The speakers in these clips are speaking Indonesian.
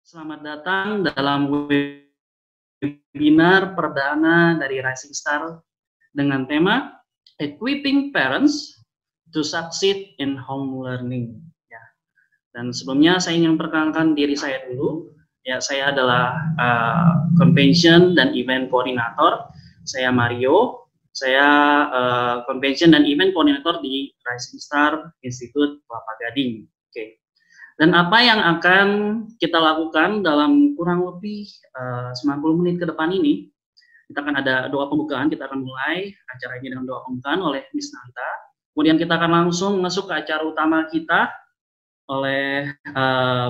Selamat datang dalam webinar perdana dari Rising Star dengan tema Equipping Parents to Succeed in Home Learning. Ya. Dan sebelumnya saya ingin memperkenalkan diri saya dulu. Ya, saya adalah Convention dan Event Coordinator. Saya Mario. Saya Convention dan Event Coordinator di Rising Star Institute Kelapa Gading. Oke. Dan apa yang akan kita lakukan dalam kurang lebih 90 menit ke depan ini, kita akan ada doa pembukaan, kita akan mulai acara ini dengan doa pembukaan oleh Miss Nanta. Kemudian kita akan langsung masuk ke acara utama kita oleh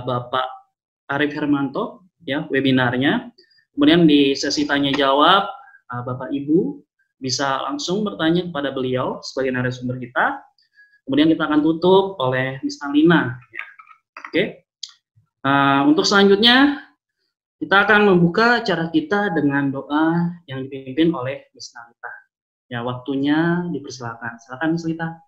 Bapak Arif Hermanto, ya, webinarnya. Kemudian di sesi tanya jawab, Bapak Ibu bisa langsung bertanya kepada beliau sebagai narasumber kita. Kemudian kita akan tutup oleh Miss Alina. Ya. Oke, untuk selanjutnya kita akan membuka acara kita dengan doa yang dipimpin oleh Miss Nalita. Ya, waktunya dipersilakan. Silakan Miss Nalita.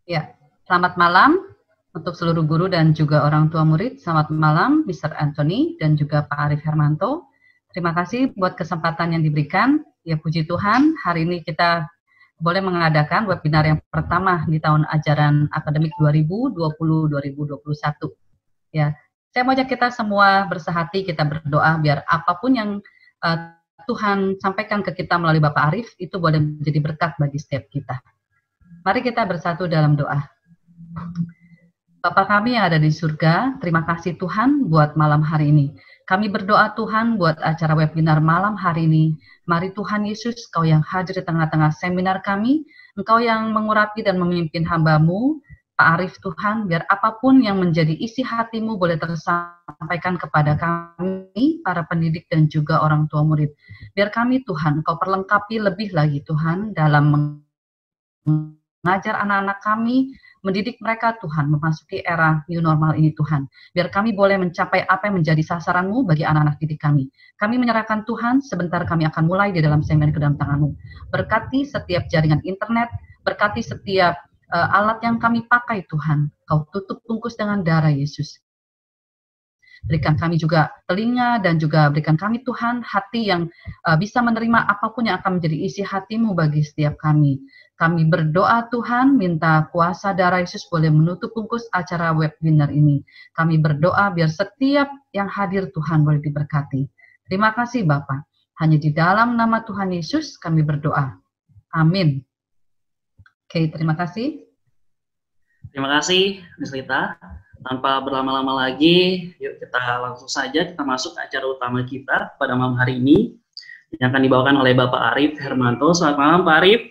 Ya, selamat malam untuk seluruh guru dan juga orang tua murid. Selamat malam Mr. Anthony dan juga Pak Arif Hermanto. Terima kasih buat kesempatan yang diberikan. Ya, puji Tuhan, hari ini kita boleh mengadakan webinar yang pertama di tahun ajaran akademik 2020-2021. Ya, saya mau ajak kita semua bersehati, kita berdoa biar apapun yang Tuhan sampaikan ke kita melalui Bapak Arif itu boleh menjadi berkat bagi setiap kita. Mari kita bersatu dalam doa. Bapa kami yang ada di surga, terima kasih Tuhan buat malam hari ini. Kami berdoa Tuhan buat acara webinar malam hari ini. Mari Tuhan Yesus, Kau yang hadir di tengah-tengah seminar kami, Engkau yang mengurapi dan memimpin hamba-Mu, Pak Arif Tuhan, biar apapun yang menjadi isi hati-Mu boleh tersampaikan kepada kami, para pendidik dan juga orang tua murid. Biar kami Tuhan, Engkau perlengkapi lebih lagi Tuhan dalam mengajar anak-anak kami, mendidik mereka Tuhan, memasuki era new normal ini Tuhan. Biar kami boleh mencapai apa yang menjadi sasaran-Mu bagi anak-anak didik kami. Kami menyerahkan Tuhan, sebentar kami akan mulai di dalam seminar ke dalam tangan-Mu. Berkati setiap jaringan internet, berkati setiap alat yang kami pakai Tuhan. Kau tutup bungkus dengan darah Yesus. Berikan kami juga telinga dan juga berikan kami Tuhan hati yang bisa menerima apapun yang akan menjadi isi hati-Mu bagi setiap kami. Kami berdoa Tuhan, minta kuasa darah Yesus boleh menutup bungkus acara webinar ini. Kami berdoa biar setiap yang hadir Tuhan boleh diberkati. Terima kasih Bapa. Hanya di dalam nama Tuhan Yesus kami berdoa. Amin. Oke, terima kasih. Terima kasih Miss Lita. Tanpa berlama-lama lagi, yuk kita langsung saja kita masuk ke acara utama kita pada malam hari ini yang akan dibawakan oleh Bapak Arif Hermanto. Selamat malam Pak Arif.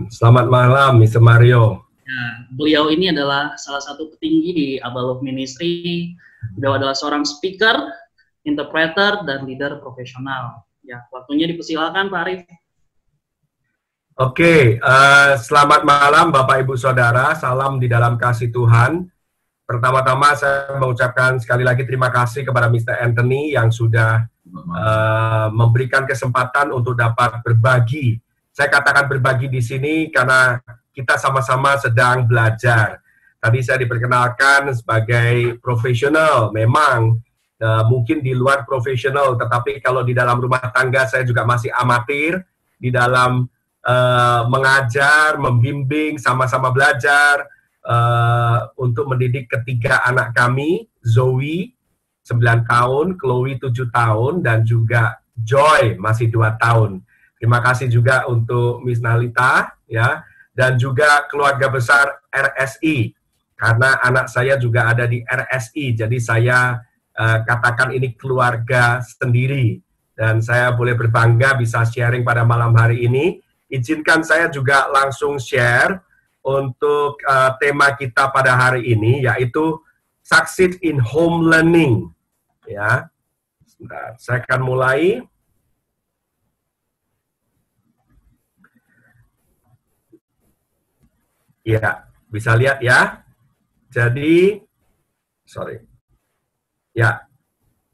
Selamat malam Mr. Mario. Ya, beliau ini adalah salah satu petinggi di Abalov Ministry. Beliau adalah seorang speaker, interpreter, dan leader profesional. Ya, waktunya dipersilakan Pak Arif. Oke, selamat malam Bapak Ibu Saudara, salam di dalam kasih Tuhan. Pertama-tama saya mengucapkan sekali lagi terima kasih kepada Mr. Anthony yang sudah memberikan kesempatan untuk dapat berbagi. Saya katakan berbagi di sini karena kita sama-sama sedang belajar. Tadi saya diperkenalkan sebagai profesional, memang mungkin di luar profesional, tetapi kalau di dalam rumah tangga saya juga masih amatir di dalam mengajar, membimbing, sama-sama belajar untuk mendidik ketiga anak kami, Zoe 9 tahun, Chloe 7 tahun, dan juga Joy masih 2 tahun. Terima kasih juga untuk Miss Nalita, ya, dan juga keluarga besar RSI, karena anak saya juga ada di RSI, jadi saya katakan ini keluarga sendiri, dan saya boleh berbangga bisa sharing pada malam hari ini. Izinkan saya juga langsung share untuk tema kita pada hari ini, yaitu Succeed in Home Learning. Ya, sebentar, saya akan mulai. Ya, bisa lihat ya. Jadi, ya,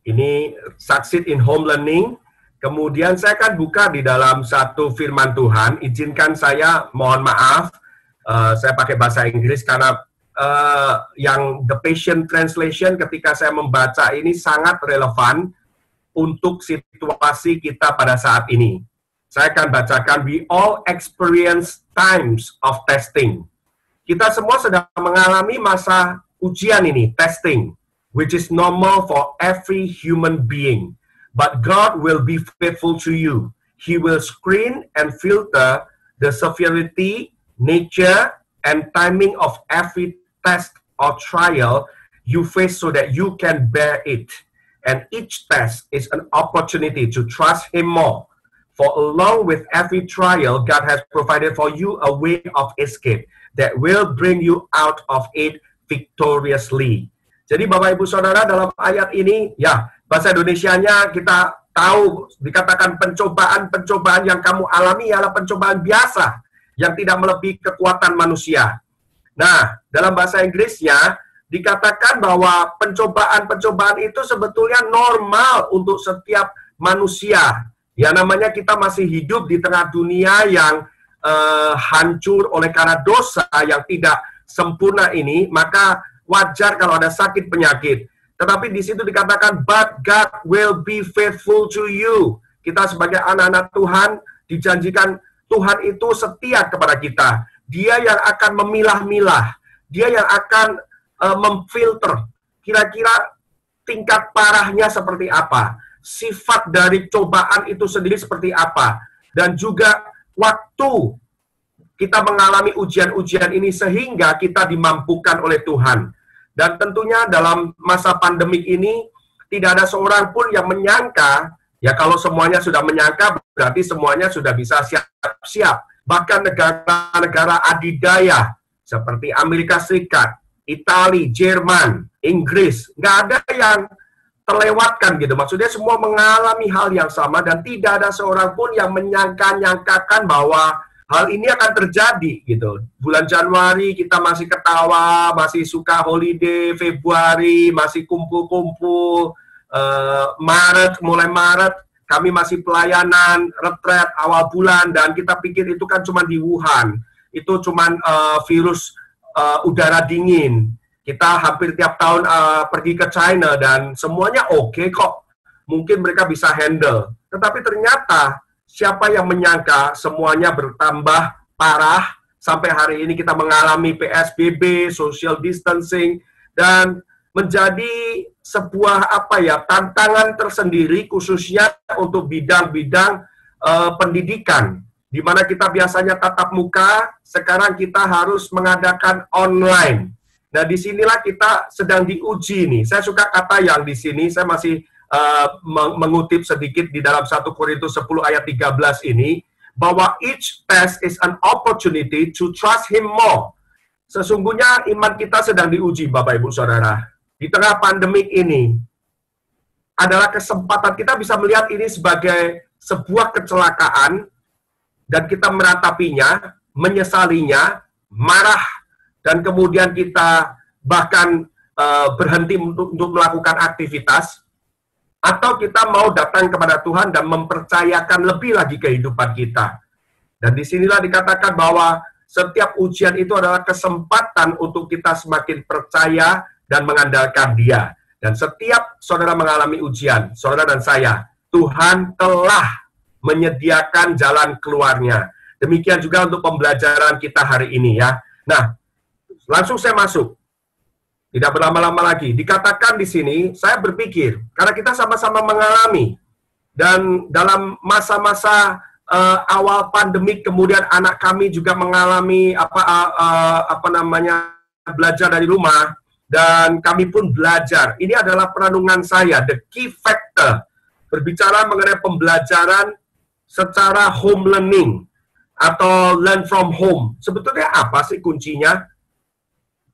ini Succeed in Home Learning. Kemudian saya akan buka di dalam satu firman Tuhan. Izinkan saya, mohon maaf, saya pakai bahasa Inggris karena yang The Passion Translation ketika saya membaca ini sangat relevan untuk situasi kita pada saat ini. Saya akan bacakan, we all experience times of testing. Kita semua sedang mengalami masa ujian ini, testing, which is normal for every human being. But God will be faithful to you. He will screen and filter the severity, nature, and timing of every test or trial you face so that you can bear it. And each test is an opportunity to trust Him more. For along with every trial, God has provided for you a way of escape that will bring you out of it victoriously. Jadi Bapak Ibu Saudara, dalam ayat ini, ya bahasa Indonesianya kita tahu dikatakan pencobaan-pencobaan yang kamu alami adalah pencobaan biasa yang tidak melebihi kekuatan manusia. Nah, dalam bahasa Inggrisnya dikatakan bahwa pencobaan-pencobaan itu sebetulnya normal untuk setiap manusia. Ya, namanya kita masih hidup di tengah dunia yang hancur oleh karena dosa yang tidak sempurna ini, maka wajar kalau ada sakit penyakit. Tetapi di situ dikatakan, but God will be faithful to you. Kita sebagai anak-anak Tuhan dijanjikan Tuhan itu setia kepada kita. Dia yang akan memilah-milah. Dia yang akan memfilter. Kira-kira tingkat parahnya seperti apa. Sifat dari cobaan itu sendiri seperti apa. Dan juga waktu kita mengalami ujian-ujian ini sehingga kita dimampukan oleh Tuhan. Dan tentunya dalam masa pandemik ini tidak ada seorang pun yang menyangka, ya kalau semuanya sudah menyangka berarti semuanya sudah bisa siap-siap. Bahkan negara-negara adidaya seperti Amerika Serikat, Italia, Jerman, Inggris, nggak ada yang terlewatkan gitu. Maksudnya semua mengalami hal yang sama dan tidak ada seorang pun yang menyangka-nyangkakan bahwa hal ini akan terjadi gitu. Bulan Januari kita masih ketawa, masih suka holiday, Februari masih kumpul-kumpul, mulai Maret kami masih pelayanan, retret awal bulan, dan kita pikir itu kan cuma di Wuhan. Itu cuma virus udara dingin. Kita hampir tiap tahun pergi ke China dan semuanya oke kok. Mungkin mereka bisa handle. Tetapi ternyata siapa yang menyangka semuanya bertambah parah sampai hari ini kita mengalami PSBB, social distancing, dan menjadi sebuah tantangan tersendiri khususnya untuk bidang-bidang pendidikan, di mana kita biasanya tatap muka, sekarang kita harus mengadakan online. Nah, disinilah kita sedang diuji nih. Saya suka kata yang di sini, saya masih mengutip sedikit di dalam 1 Korintus 10 ayat 13 ini, bahwa each test is an opportunity to trust Him more. Sesungguhnya iman kita sedang diuji, Bapak Ibu Saudara. Di tengah pandemik ini, adalah kesempatan kita bisa melihat ini sebagai sebuah kecelakaan, dan kita meratapinya, menyesalinya, marah, dan kemudian kita bahkan berhenti untuk melakukan aktivitas, atau kita mau datang kepada Tuhan dan mempercayakan lebih lagi kehidupan kita. Dan disinilah dikatakan bahwa setiap ujian itu adalah kesempatan untuk kita semakin percaya dan mengandalkan Dia. Dan setiap saudara mengalami ujian, saudara dan saya, Tuhan telah menyediakan jalan keluarnya. Demikian juga untuk pembelajaran kita hari ini ya. Nah, langsung saya masuk. Tidak berlama-lama lagi. Dikatakan di sini, saya berpikir, karena kita sama-sama mengalami, dan dalam masa-masa awal pandemik, kemudian anak kami juga mengalami belajar dari rumah, dan kami pun belajar. Ini adalah perenungan saya, the key factor, berbicara mengenai pembelajaran secara home learning, atau learn from home. Sebetulnya apa sih kuncinya?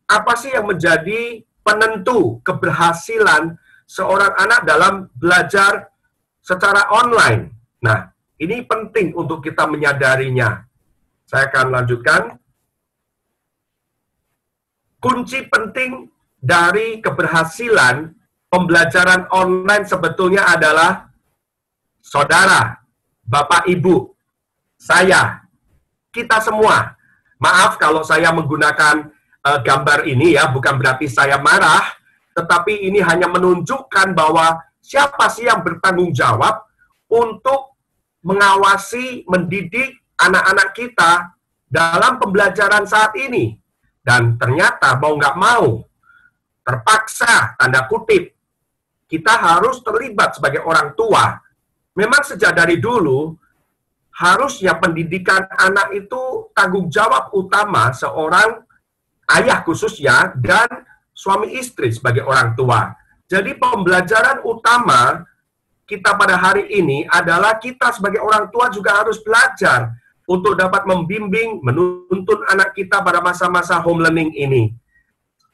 Apa sih yang menjadi penentu keberhasilan seorang anak dalam belajar secara online? Nah, ini penting untuk kita menyadarinya. Saya akan lanjutkan. Kunci penting dari keberhasilan pembelajaran online sebetulnya adalah saudara, Bapak, Ibu, saya, kita semua. Maaf kalau saya menggunakan gambar ini ya, bukan berarti saya marah, tetapi ini hanya menunjukkan bahwa siapa sih yang bertanggung jawab untuk mengawasi, mendidik anak-anak kita dalam pembelajaran saat ini. Dan ternyata mau nggak mau, terpaksa, tanda kutip, kita harus terlibat sebagai orang tua. Memang sejak dari dulu, harusnya pendidikan anak itu tanggung jawab utama seorang ayah khususnya dan suami istri sebagai orang tua. Jadi pembelajaran utama kita pada hari ini adalah kita sebagai orang tua juga harus belajar untuk dapat membimbing, menuntun anak kita pada masa-masa home learning ini.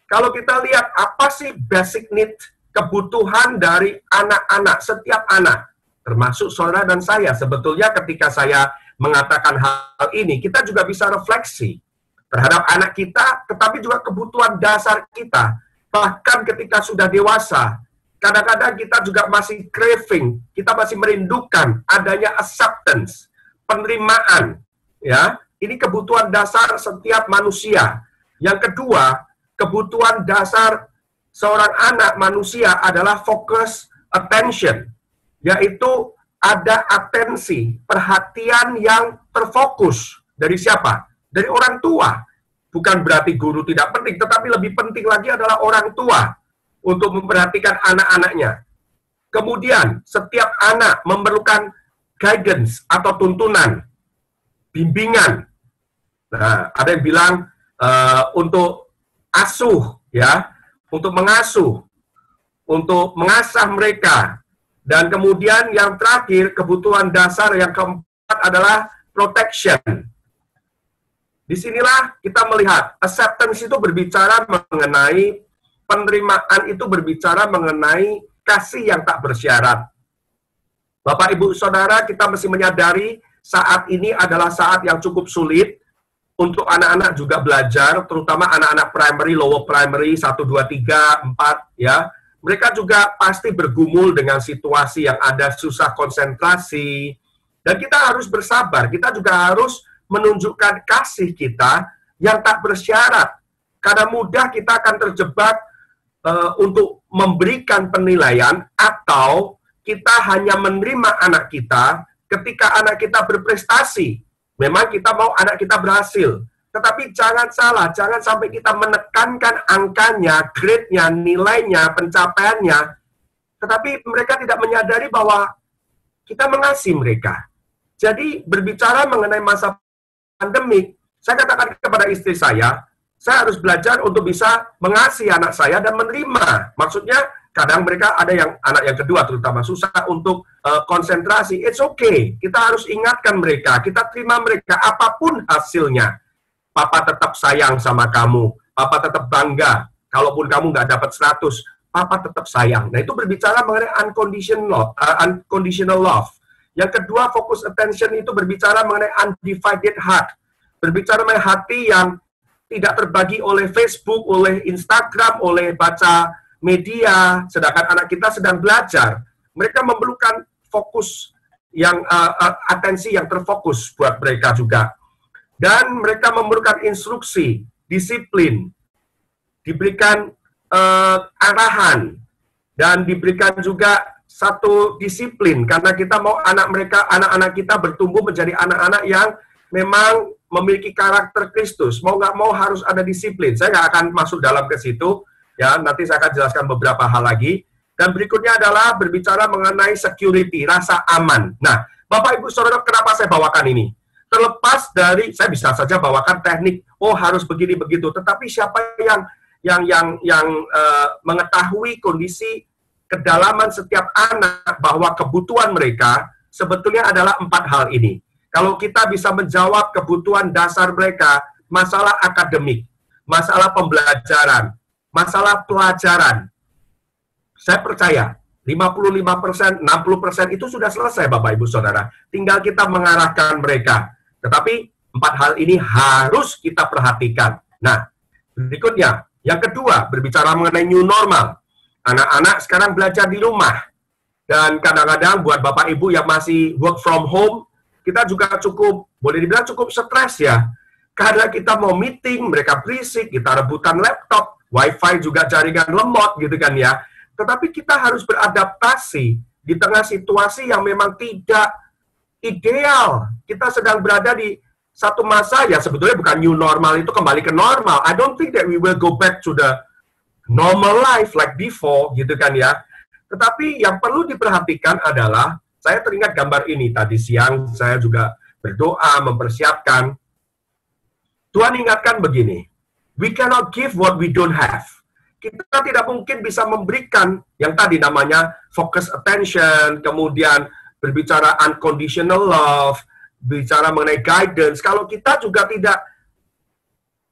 Kalau kita lihat apa sih basic need, kebutuhan dari anak-anak, setiap anak, termasuk saudara dan saya. Sebetulnya ketika saya mengatakan hal ini, kita juga bisa refleksi terhadap anak kita, tetapi juga kebutuhan dasar kita. Bahkan ketika sudah dewasa, kadang-kadang kita juga masih craving, kita masih merindukan adanya acceptance, penerimaan. Ya, ini kebutuhan dasar setiap manusia. Yang kedua, kebutuhan dasar seorang anak manusia adalah focus attention, yaitu ada atensi, perhatian yang terfokus. Dari siapa? Dari orang tua. Bukan berarti guru tidak penting, tetapi lebih penting lagi adalah orang tua untuk memperhatikan anak-anaknya. Kemudian, setiap anak memerlukan guidance atau tuntunan, bimbingan. Nah, ada yang bilang untuk asuh, ya, untuk mengasuh, untuk mengasah mereka. Dan kemudian yang terakhir, kebutuhan dasar yang keempat adalah protection. Disinilah kita melihat, acceptance itu berbicara mengenai, penerimaan itu berbicara mengenai kasih yang tak bersyarat. Bapak, Ibu, Saudara, kita mesti menyadari saat ini adalah saat yang cukup sulit untuk anak-anak juga belajar, terutama anak-anak primary, lower primary, 1, 2, 3, 4, ya. Mereka juga pasti bergumul dengan situasi yang ada, susah konsentrasi. Dan kita harus bersabar, kita juga harus menunjukkan kasih kita yang tak bersyarat. Karena mudah kita akan terjebak untuk memberikan penilaian, atau kita hanya menerima anak kita ketika anak kita berprestasi. Memang kita mau anak kita berhasil. Tetapi jangan salah, jangan sampai kita menekankan angkanya, grade-nya, nilainya, pencapaiannya. Tetapi mereka tidak menyadari bahwa kita mengasihi mereka. Jadi berbicara mengenai masa pandemik, saya katakan kepada istri saya harus belajar untuk bisa mengasihi anak saya dan menerima. Maksudnya, kadang mereka ada yang anak yang kedua terutama susah untuk konsentrasi. It's okay. Kita harus ingatkan mereka, kita terima mereka apapun hasilnya. Papa tetap sayang sama kamu. Papa tetap bangga. Kalaupun kamu nggak dapat 100, Papa tetap sayang. Nah, itu berbicara mengenai unconditional love. Yang kedua, focus attention itu berbicara mengenai undivided heart. Berbicara mengenai hati yang tidak terbagi oleh Facebook, oleh Instagram, oleh baca media, sedangkan anak kita sedang belajar. Mereka memerlukan fokus yang atensi yang terfokus buat mereka juga. Dan mereka memerlukan instruksi, disiplin, diberikan arahan, dan diberikan juga satu disiplin, karena kita mau anak-anak kita bertumbuh menjadi anak-anak yang memang memiliki karakter Kristus. Mau nggak mau harus ada disiplin. Saya nggak akan masuk dalam ke situ, ya. Nanti saya akan jelaskan beberapa hal lagi. Dan berikutnya adalah berbicara mengenai security, rasa aman. Nah, Bapak, Ibu, Saudara, kenapa saya bawakan ini? Terlepas dari, saya bisa saja bawakan teknik, harus begini begitu. Tetapi siapa yang mengetahui kondisi kedalaman setiap anak, bahwa kebutuhan mereka sebetulnya adalah 4 hal ini. Kalau kita bisa menjawab kebutuhan dasar mereka, masalah akademik, masalah pembelajaran, masalah pelajaran, saya percaya 55%, 60% itu sudah selesai, Bapak, Ibu, Saudara. Tinggal kita mengarahkan mereka. Tetapi 4 hal ini harus kita perhatikan. Nah, berikutnya, yang kedua, berbicara mengenai new normal. Anak-anak sekarang belajar di rumah. Dan kadang-kadang buat Bapak Ibu yang masih work from home, kita juga cukup, boleh dibilang cukup stres ya. Karena kita mau meeting, mereka berisik, kita rebutan laptop, wifi juga jaringan lemot gitu kan ya. Tetapi kita harus beradaptasi di tengah situasi yang memang tidak ideal. Kita sedang berada di satu masa ya sebetulnya bukan new normal itu kembali ke normal. I don't think that we will go back to the normal life like before gitu kan ya. Tetapi yang perlu diperhatikan adalah, saya teringat gambar ini tadi siang, saya juga berdoa, mempersiapkan. Tuhan ingatkan begini, we cannot give what we don't have. Kita tidak mungkin bisa memberikan yang tadi namanya focus attention, kemudian berbicara unconditional love, bicara mengenai guidance, kalau kita juga tidak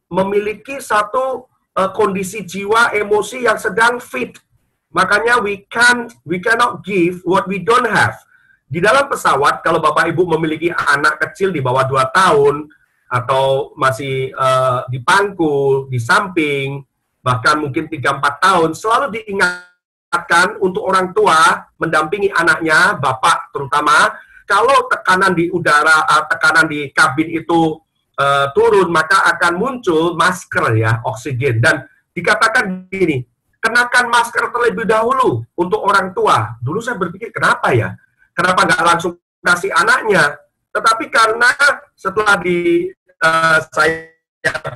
memiliki satu kondisi jiwa, emosi yang sedang fit. Makanya we cannot give what we don't have. Di dalam pesawat, kalau Bapak Ibu memiliki anak kecil di bawah 2 tahun, atau masih di pangku, di samping, bahkan mungkin 3-4 tahun, selalu diingatkan untuk orang tua mendampingi anaknya, bapak terutama, kalau tekanan di udara, tekanan di kabin itu turun, maka akan muncul masker ya, oksigen. Dan dikatakan gini, kenakan masker terlebih dahulu untuk orang tua. Dulu saya berpikir, kenapa ya? Kenapa nggak langsung kasih anaknya? Tetapi karena setelah saya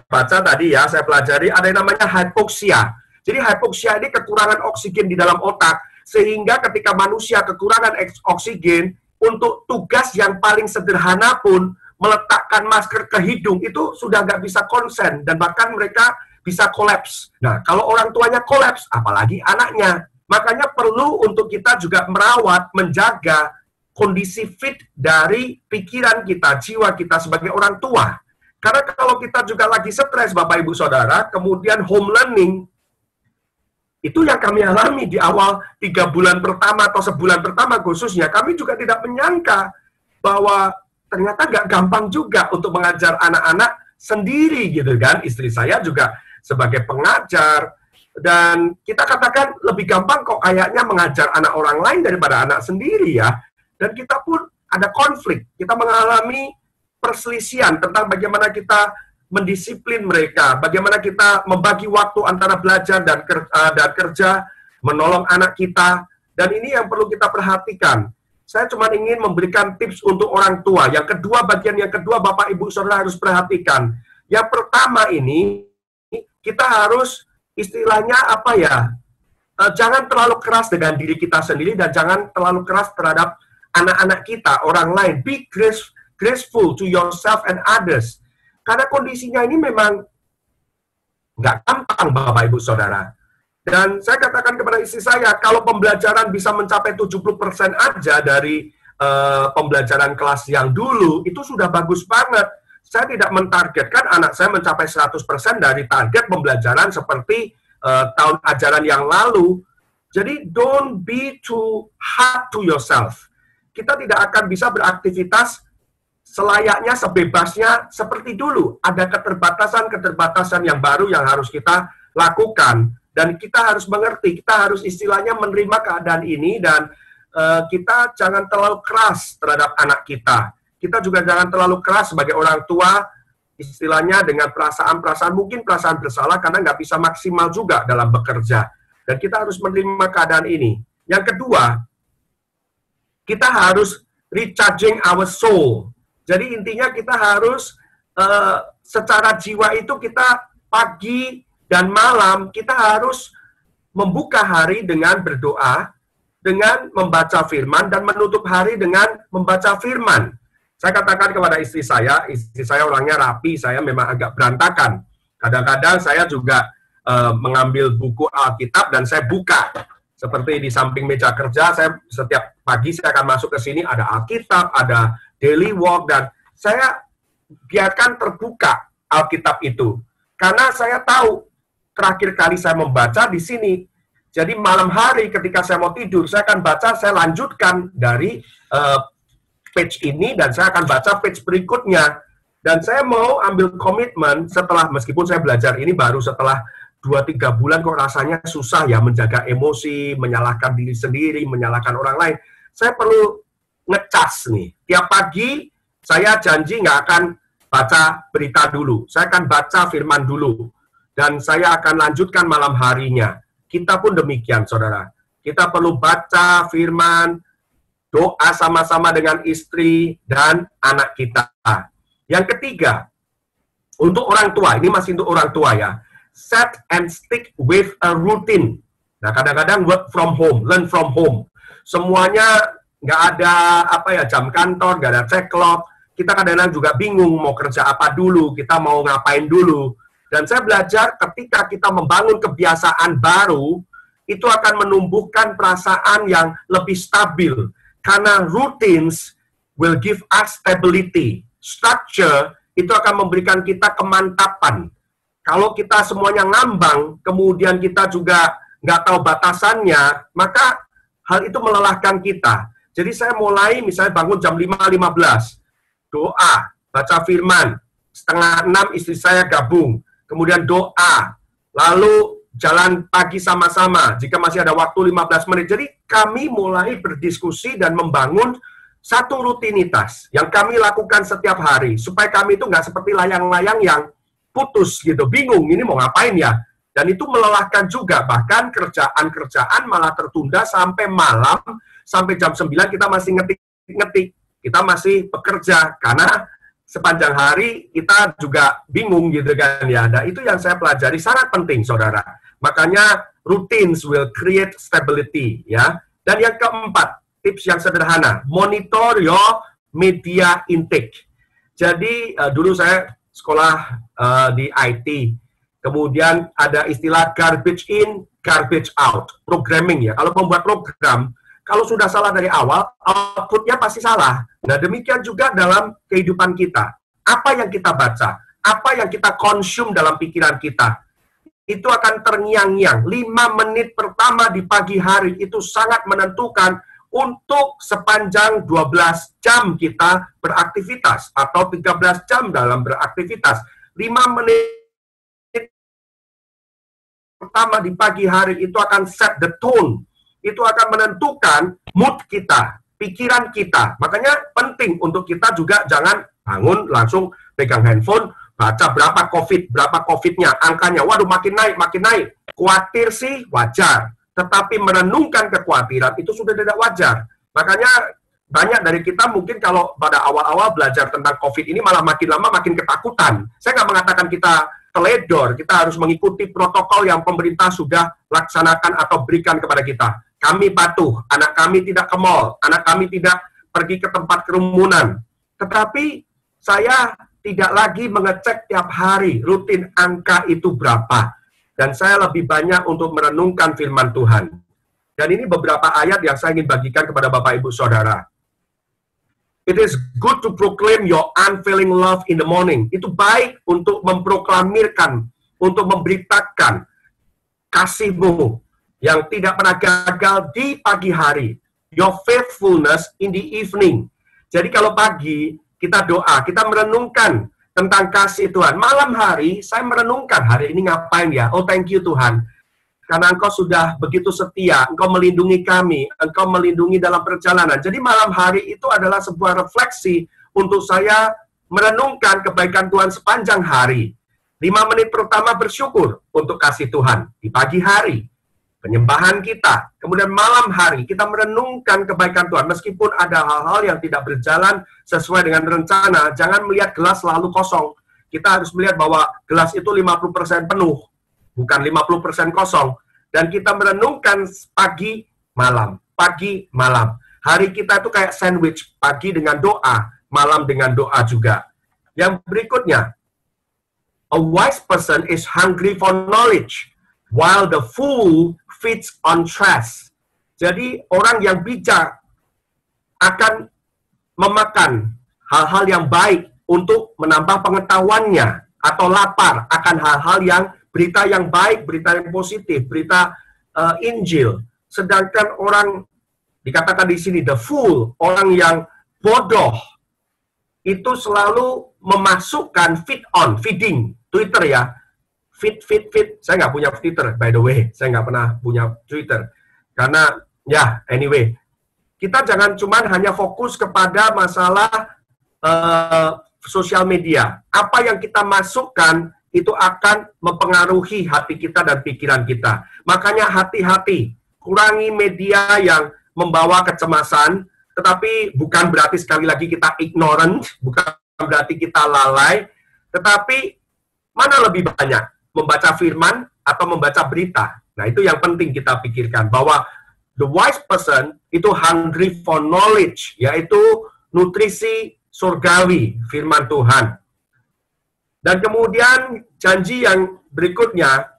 baca tadi ya, saya pelajari ada yang namanya hypoxia. Jadi hypoxia ini kekurangan oksigen di dalam otak, sehingga ketika manusia kekurangan oksigen, untuk tugas yang paling sederhana pun, meletakkan masker ke hidung, itu sudah nggak bisa konsen, dan bahkan mereka bisa kolaps. Nah, kalau orang tuanya kolaps, apalagi anaknya. Makanya perlu untuk kita juga merawat, menjaga kondisi fit dari pikiran kita, jiwa kita sebagai orang tua. Karena kalau kita juga lagi stres, Bapak Ibu Saudara, kemudian home learning, itu yang kami alami di awal 3 bulan pertama atau sebulan pertama khususnya, kami juga tidak menyangka bahwa ternyata nggak gampang juga untuk mengajar anak-anak sendiri gitu kan. Istri saya juga sebagai pengajar, dan kita katakan lebih gampang kok kayaknya mengajar anak orang lain daripada anak sendiri ya. Dan kita pun ada konflik, kita mengalami perselisihan tentang bagaimana kita mendisiplin mereka, bagaimana kita membagi waktu antara belajar dan kerja, menolong anak kita, dan ini yang perlu kita perhatikan. Saya cuma ingin memberikan tips untuk orang tua. Yang kedua, bagian yang kedua Bapak Ibu Saudara harus perhatikan. Yang pertama ini, kita harus istilahnya apa ya, jangan terlalu keras dengan diri kita sendiri dan jangan terlalu keras terhadap anak-anak kita, orang lain. Be graceful to yourself and others. Karena kondisinya ini memang nggak gampang, Bapak Ibu Saudara. Dan saya katakan kepada istri saya, kalau pembelajaran bisa mencapai 70% aja dari pembelajaran kelas yang dulu, itu sudah bagus banget. Saya tidak mentargetkan anak saya mencapai 100% dari target pembelajaran seperti tahun ajaran yang lalu. Jadi, don't be too hard to yourself. Kita tidak akan bisa beraktivitas selayaknya, sebebasnya seperti dulu. Ada keterbatasan-keterbatasan yang baru yang harus kita lakukan. Dan kita harus mengerti, kita harus istilahnya menerima keadaan ini, dan kita jangan terlalu keras terhadap anak kita. Kita juga jangan terlalu keras sebagai orang tua, istilahnya dengan perasaan-perasaan, mungkin perasaan bersalah karena nggak bisa maksimal juga dalam bekerja. Dan kita harus menerima keadaan ini. Yang kedua, kita harus recharging our soul. Jadi intinya kita harus secara jiwa itu kita pagi dan malam kita harus membuka hari dengan berdoa, dengan membaca firman, dan menutup hari dengan membaca firman. Saya katakan kepada istri saya orangnya rapi, saya memang agak berantakan. Kadang-kadang saya juga mengambil buku Alkitab dan saya buka. Seperti di samping meja kerja, saya setiap pagi saya akan masuk ke sini, ada Alkitab, ada Daily Walk, dan saya biarkan terbuka Alkitab itu. Karena saya tahu, terakhir kali saya membaca di sini. Jadi malam hari ketika saya mau tidur, saya akan baca, saya lanjutkan dari page ini, dan saya akan baca page berikutnya. Dan saya mau ambil komitmen setelah, meskipun saya belajar ini baru setelah 2-3 bulan, kok rasanya susah ya menjaga emosi, menyalahkan diri sendiri, menyalahkan orang lain. Saya perlu ngecas nih. Tiap pagi, saya janji nggak akan baca berita dulu. Saya akan baca firman dulu. Dan saya akan lanjutkan malam harinya. Kita pun demikian, saudara. Kita perlu baca firman, doa sama-sama dengan istri dan anak kita. Yang ketiga, untuk orang tua, ini masih untuk orang tua ya. Set and stick with a routine. Nah, kadang-kadang work from home, learn from home. Semuanya nggak ada jam kantor, nggak ada check clock. Kita kadang-kadang juga bingung mau kerja apa dulu, kita mau ngapain dulu. Dan saya belajar ketika kita membangun kebiasaan baru, itu akan menumbuhkan perasaan yang lebih stabil. Karena routines will give us stability. Structure itu akan memberikan kita kemantapan. Kalau kita semuanya ngambang, kemudian kita juga nggak tahu batasannya, maka hal itu melelahkan kita. Jadi saya mulai misalnya bangun jam 5.15, doa, baca firman, 5:30 istri saya gabung, kemudian doa, lalu jalan pagi sama-sama, jika masih ada waktu 15 menit. Jadi kami mulai berdiskusi dan membangun satu rutinitas yang kami lakukan setiap hari, supaya kami itu nggak seperti layang-layang yang putus gitu, bingung, ini mau ngapain ya? Dan itu melelahkan juga, bahkan kerjaan-kerjaan malah tertunda sampai malam, sampai jam 9 kita masih ngetik, kita masih bekerja, karena sepanjang hari kita juga bingung gitu kan ya. Nah, itu yang saya pelajari sangat penting, saudara. Makanya routines will create stability ya. Dan yang keempat, tips yang sederhana, monitor your media intake. Jadi dulu saya sekolah di IT, kemudian ada istilah garbage in, garbage out, programming ya. Kalau membuat program, kalau sudah salah dari awal, outputnya pasti salah. Nah, demikian juga dalam kehidupan kita. Apa yang kita baca, apa yang kita konsum dalam pikiran kita, itu akan terngiang-ngiang. 5 menit pertama di pagi hari itu sangat menentukan untuk sepanjang 12 jam kita beraktivitas, atau 13 jam dalam beraktivitas. 5 menit pertama di pagi hari itu akan set the tone. Itu akan menentukan mood kita, pikiran kita. Makanya penting untuk kita juga jangan bangun langsung pegang handphone, baca berapa COVID-nya, angkanya, waduh makin naik. Khawatir sih wajar, tetapi merenungkan kekhawatiran itu sudah tidak wajar. Makanya banyak dari kita mungkin kalau pada awal-awal belajar tentang COVID ini malah makin lama makin ketakutan. Saya nggak mengatakan kita teledor, kita harus mengikuti protokol yang pemerintah sudah laksanakan atau berikan kepada kita. Kami patuh, anak kami tidak ke mall, anak kami tidak pergi ke tempat kerumunan. Tetapi saya tidak lagi mengecek tiap hari rutin angka itu berapa. Dan saya lebih banyak untuk merenungkan firman Tuhan. Dan ini beberapa ayat yang saya ingin bagikan kepada Bapak Ibu Saudara. It is good to proclaim your unfailing love in the morning. Itu baik untuk memproklamirkan, untuk memberitakan kasihmu yang tidak pernah gagal di pagi hari. Your faithfulness in the evening. Jadi kalau pagi kita doa, kita merenungkan tentang kasih Tuhan. Malam hari saya merenungkan hari ini ngapain ya. Oh thank you Tuhan. Karena Engkau sudah begitu setia, Engkau melindungi kami, Engkau melindungi dalam perjalanan. Jadi malam hari itu adalah sebuah refleksi untuk saya merenungkan kebaikan Tuhan sepanjang hari. 5 menit pertama bersyukur untuk kasih Tuhan di pagi hari. Penyembahan kita, kemudian malam hari kita merenungkan kebaikan Tuhan. Meskipun ada hal-hal yang tidak berjalan sesuai dengan rencana, jangan melihat gelas selalu kosong. Kita harus melihat bahwa gelas itu 50% penuh, bukan 50% kosong. Dan kita merenungkan pagi, malam. Hari kita itu kayak sandwich, pagi dengan doa, malam dengan doa juga. Yang berikutnya, a wise person is hungry for knowledge, while the fool feeds on trash. Jadi orang yang bijak akan memakan hal-hal yang baik untuk menambah pengetahuannya, atau lapar akan hal-hal yang berita yang baik, berita yang positif, berita Injil. Sedangkan orang dikatakan di sini the fool, orang yang bodoh, itu selalu memasukkan feeding, Twitter ya. Feed. Saya nggak punya Twitter, by the way. Saya nggak pernah punya Twitter. Karena, ya, anyway. Kita jangan cuma hanya fokus kepada masalah sosial media. Apa yang kita masukkan itu akan mempengaruhi hati kita dan pikiran kita. Makanya hati-hati, kurangi media yang membawa kecemasan, tetapi bukan berarti sekali lagi kita ignorant, bukan berarti kita lalai, tetapi mana lebih banyak, membaca firman atau membaca berita? Nah, itu yang penting kita pikirkan, bahwa the wise person itu hungry for knowledge, yaitu nutrisi surgawi, firman Tuhan. Dan kemudian janji yang berikutnya,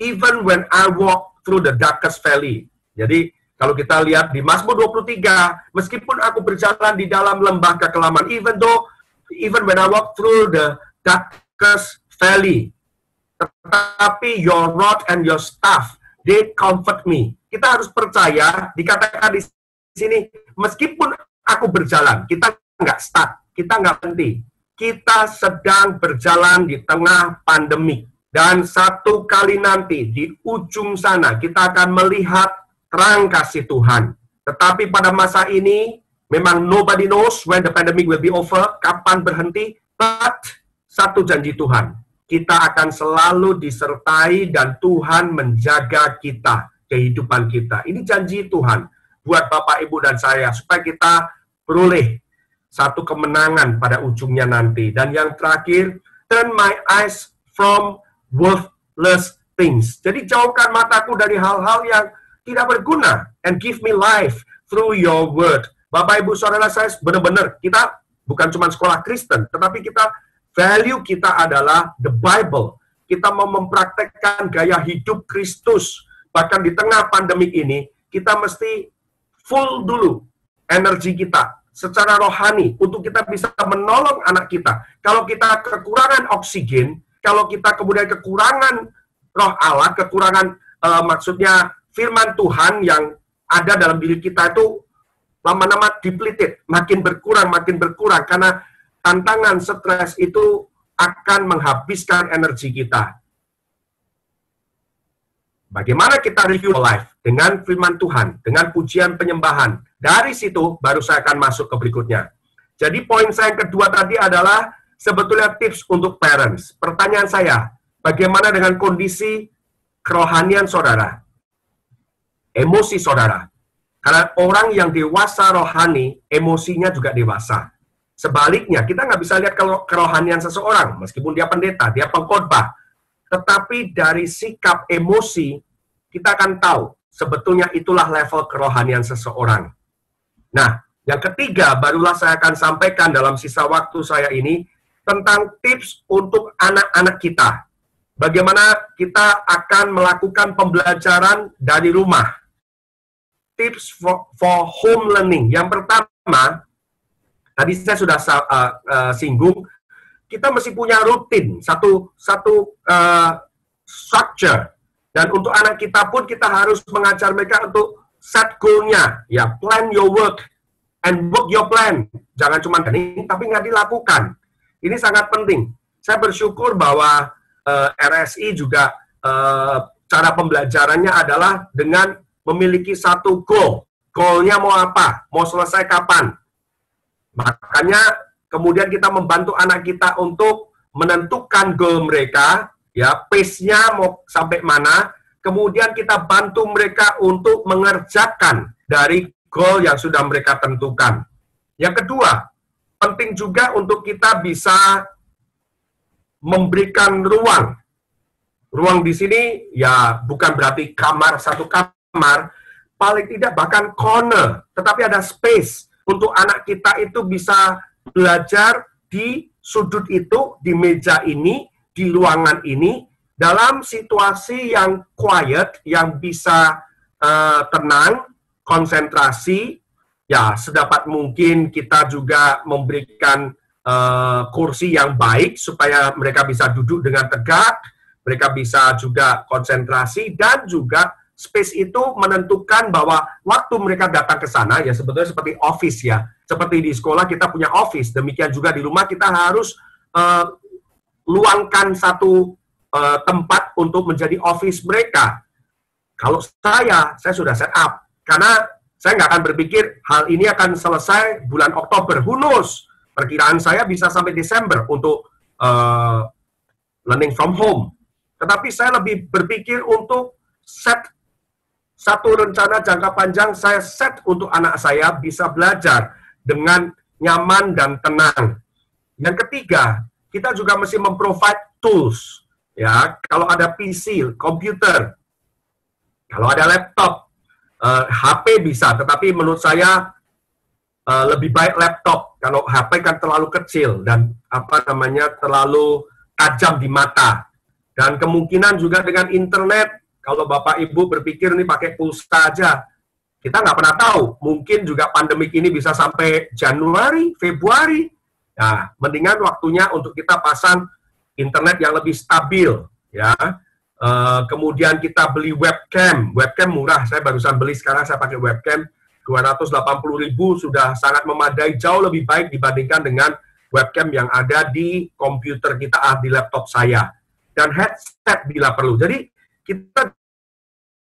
even when I walk through the darkest valley. Jadi, kalau kita lihat di Mazmur 23, meskipun aku berjalan di dalam lembah kekelaman, even when I walk through the darkest valley, tetapi your rod and your staff, they comfort me. Kita harus percaya, dikatakan di sini, meskipun aku berjalan, kita nggak stuck, kita nggak berhenti. Kita sedang berjalan di tengah pandemi. Dan satu kali nanti, di ujung sana, kita akan melihat terang kasih Tuhan. Tetapi pada masa ini, memang nobody knows when the pandemic will be over, kapan berhenti, but satu janji Tuhan, kita akan selalu disertai dan Tuhan menjaga kita, kehidupan kita. Ini janji Tuhan buat Bapak, Ibu, dan saya, supaya kita peroleh satu kemenangan pada ujungnya nanti. Dan yang terakhir, turn my eyes from worthless things. Jadi jauhkan mataku dari hal-hal yang tidak berguna, and give me life through your word. Bapak, Ibu, Saudara saya, benar-benar kita bukan cuma sekolah Kristen, tetapi kita value kita adalah the Bible. Kita mau mempraktekkan gaya hidup Kristus. Bahkan di tengah pandemik ini, kita mesti full dulu energi kita secara rohani untuk kita bisa menolong anak kita. Kalau kita kekurangan oksigen, kalau kita kemudian kekurangan roh Allah, kekurangan maksudnya firman Tuhan yang ada dalam diri kita itu lama-lama depleted, makin berkurang, karena tantangan stres itu akan menghabiskan energi kita. Bagaimana kita review life? Dengan firman Tuhan, dengan pujian penyembahan. Dari situ, baru saya akan masuk ke berikutnya. Jadi poin saya yang kedua tadi adalah sebetulnya tips untuk parents. Pertanyaan saya, bagaimana dengan kondisi kerohanian saudara? Emosi saudara? Karena orang yang dewasa rohani, emosinya juga dewasa. Sebaliknya, kita nggak bisa lihat kalau kerohanian seseorang, meskipun dia pendeta, dia pengkhotbah. Tetapi dari sikap emosi, kita akan tahu sebetulnya itulah level kerohanian seseorang. Nah, yang ketiga, barulah saya akan sampaikan dalam sisa waktu saya ini, tentang tips untuk anak-anak kita. Bagaimana kita akan melakukan pembelajaran dari rumah. Tips for home learning. Yang pertama, tadi saya sudah singgung, kita mesti punya rutin, satu structure. Dan untuk anak kita pun kita harus mengajar mereka untuk set goal-nya. Ya, plan your work and work your plan. Jangan cuma ini, tapi nggak dilakukan. Ini sangat penting. Saya bersyukur bahwa RSI juga cara pembelajarannya adalah dengan memiliki satu goal. Goal-nya mau apa? Mau selesai kapan? Makanya kemudian kita membantu anak kita untuk menentukan goal mereka, ya, pace-nya mau sampai mana, kemudian kita bantu mereka untuk mengerjakan dari goal yang sudah mereka tentukan. Yang kedua, penting juga untuk kita bisa memberikan ruang. Ruang di sini ya bukan berarti kamar, satu kamar, paling tidak bahkan corner, tetapi ada space untuk anak kita itu bisa belajar di sudut itu, di meja ini, di ruangan ini, dalam situasi yang quiet, yang bisa tenang, konsentrasi, ya sedapat mungkin kita juga memberikan kursi yang baik, supaya mereka bisa duduk dengan tegak, mereka bisa juga konsentrasi, dan juga space itu menentukan bahwa waktu mereka datang ke sana, ya sebetulnya seperti office ya, seperti di sekolah kita punya office, demikian juga di rumah kita harus luangkan satu tempat untuk menjadi office mereka. Kalau saya sudah set up, karena saya nggak akan berpikir hal ini akan selesai bulan Oktober, who knows? Perkiraan saya bisa sampai Desember untuk learning from home. Tetapi saya lebih berpikir untuk set satu rencana jangka panjang, saya set untuk anak saya bisa belajar dengan nyaman dan tenang. Yang ketiga, kita juga mesti memprovide tools. Ya, kalau ada PC, komputer, kalau ada laptop, HP bisa, tetapi menurut saya lebih baik laptop. Kalau HP kan terlalu kecil dan terlalu tajam di mata. Dan kemungkinan juga dengan internet, kalau Bapak Ibu berpikir ini pakai pulsa aja, kita nggak pernah tahu. Mungkin juga pandemik ini bisa sampai Januari, Februari. Nah, mendingan waktunya untuk kita pasang internet yang lebih stabil, ya. Kemudian kita beli webcam murah. Saya barusan beli, sekarang saya pakai webcam 280.000 sudah sangat memadai, jauh lebih baik dibandingkan dengan webcam yang ada di komputer kita, di laptop saya. Dan headset bila perlu. Jadi kita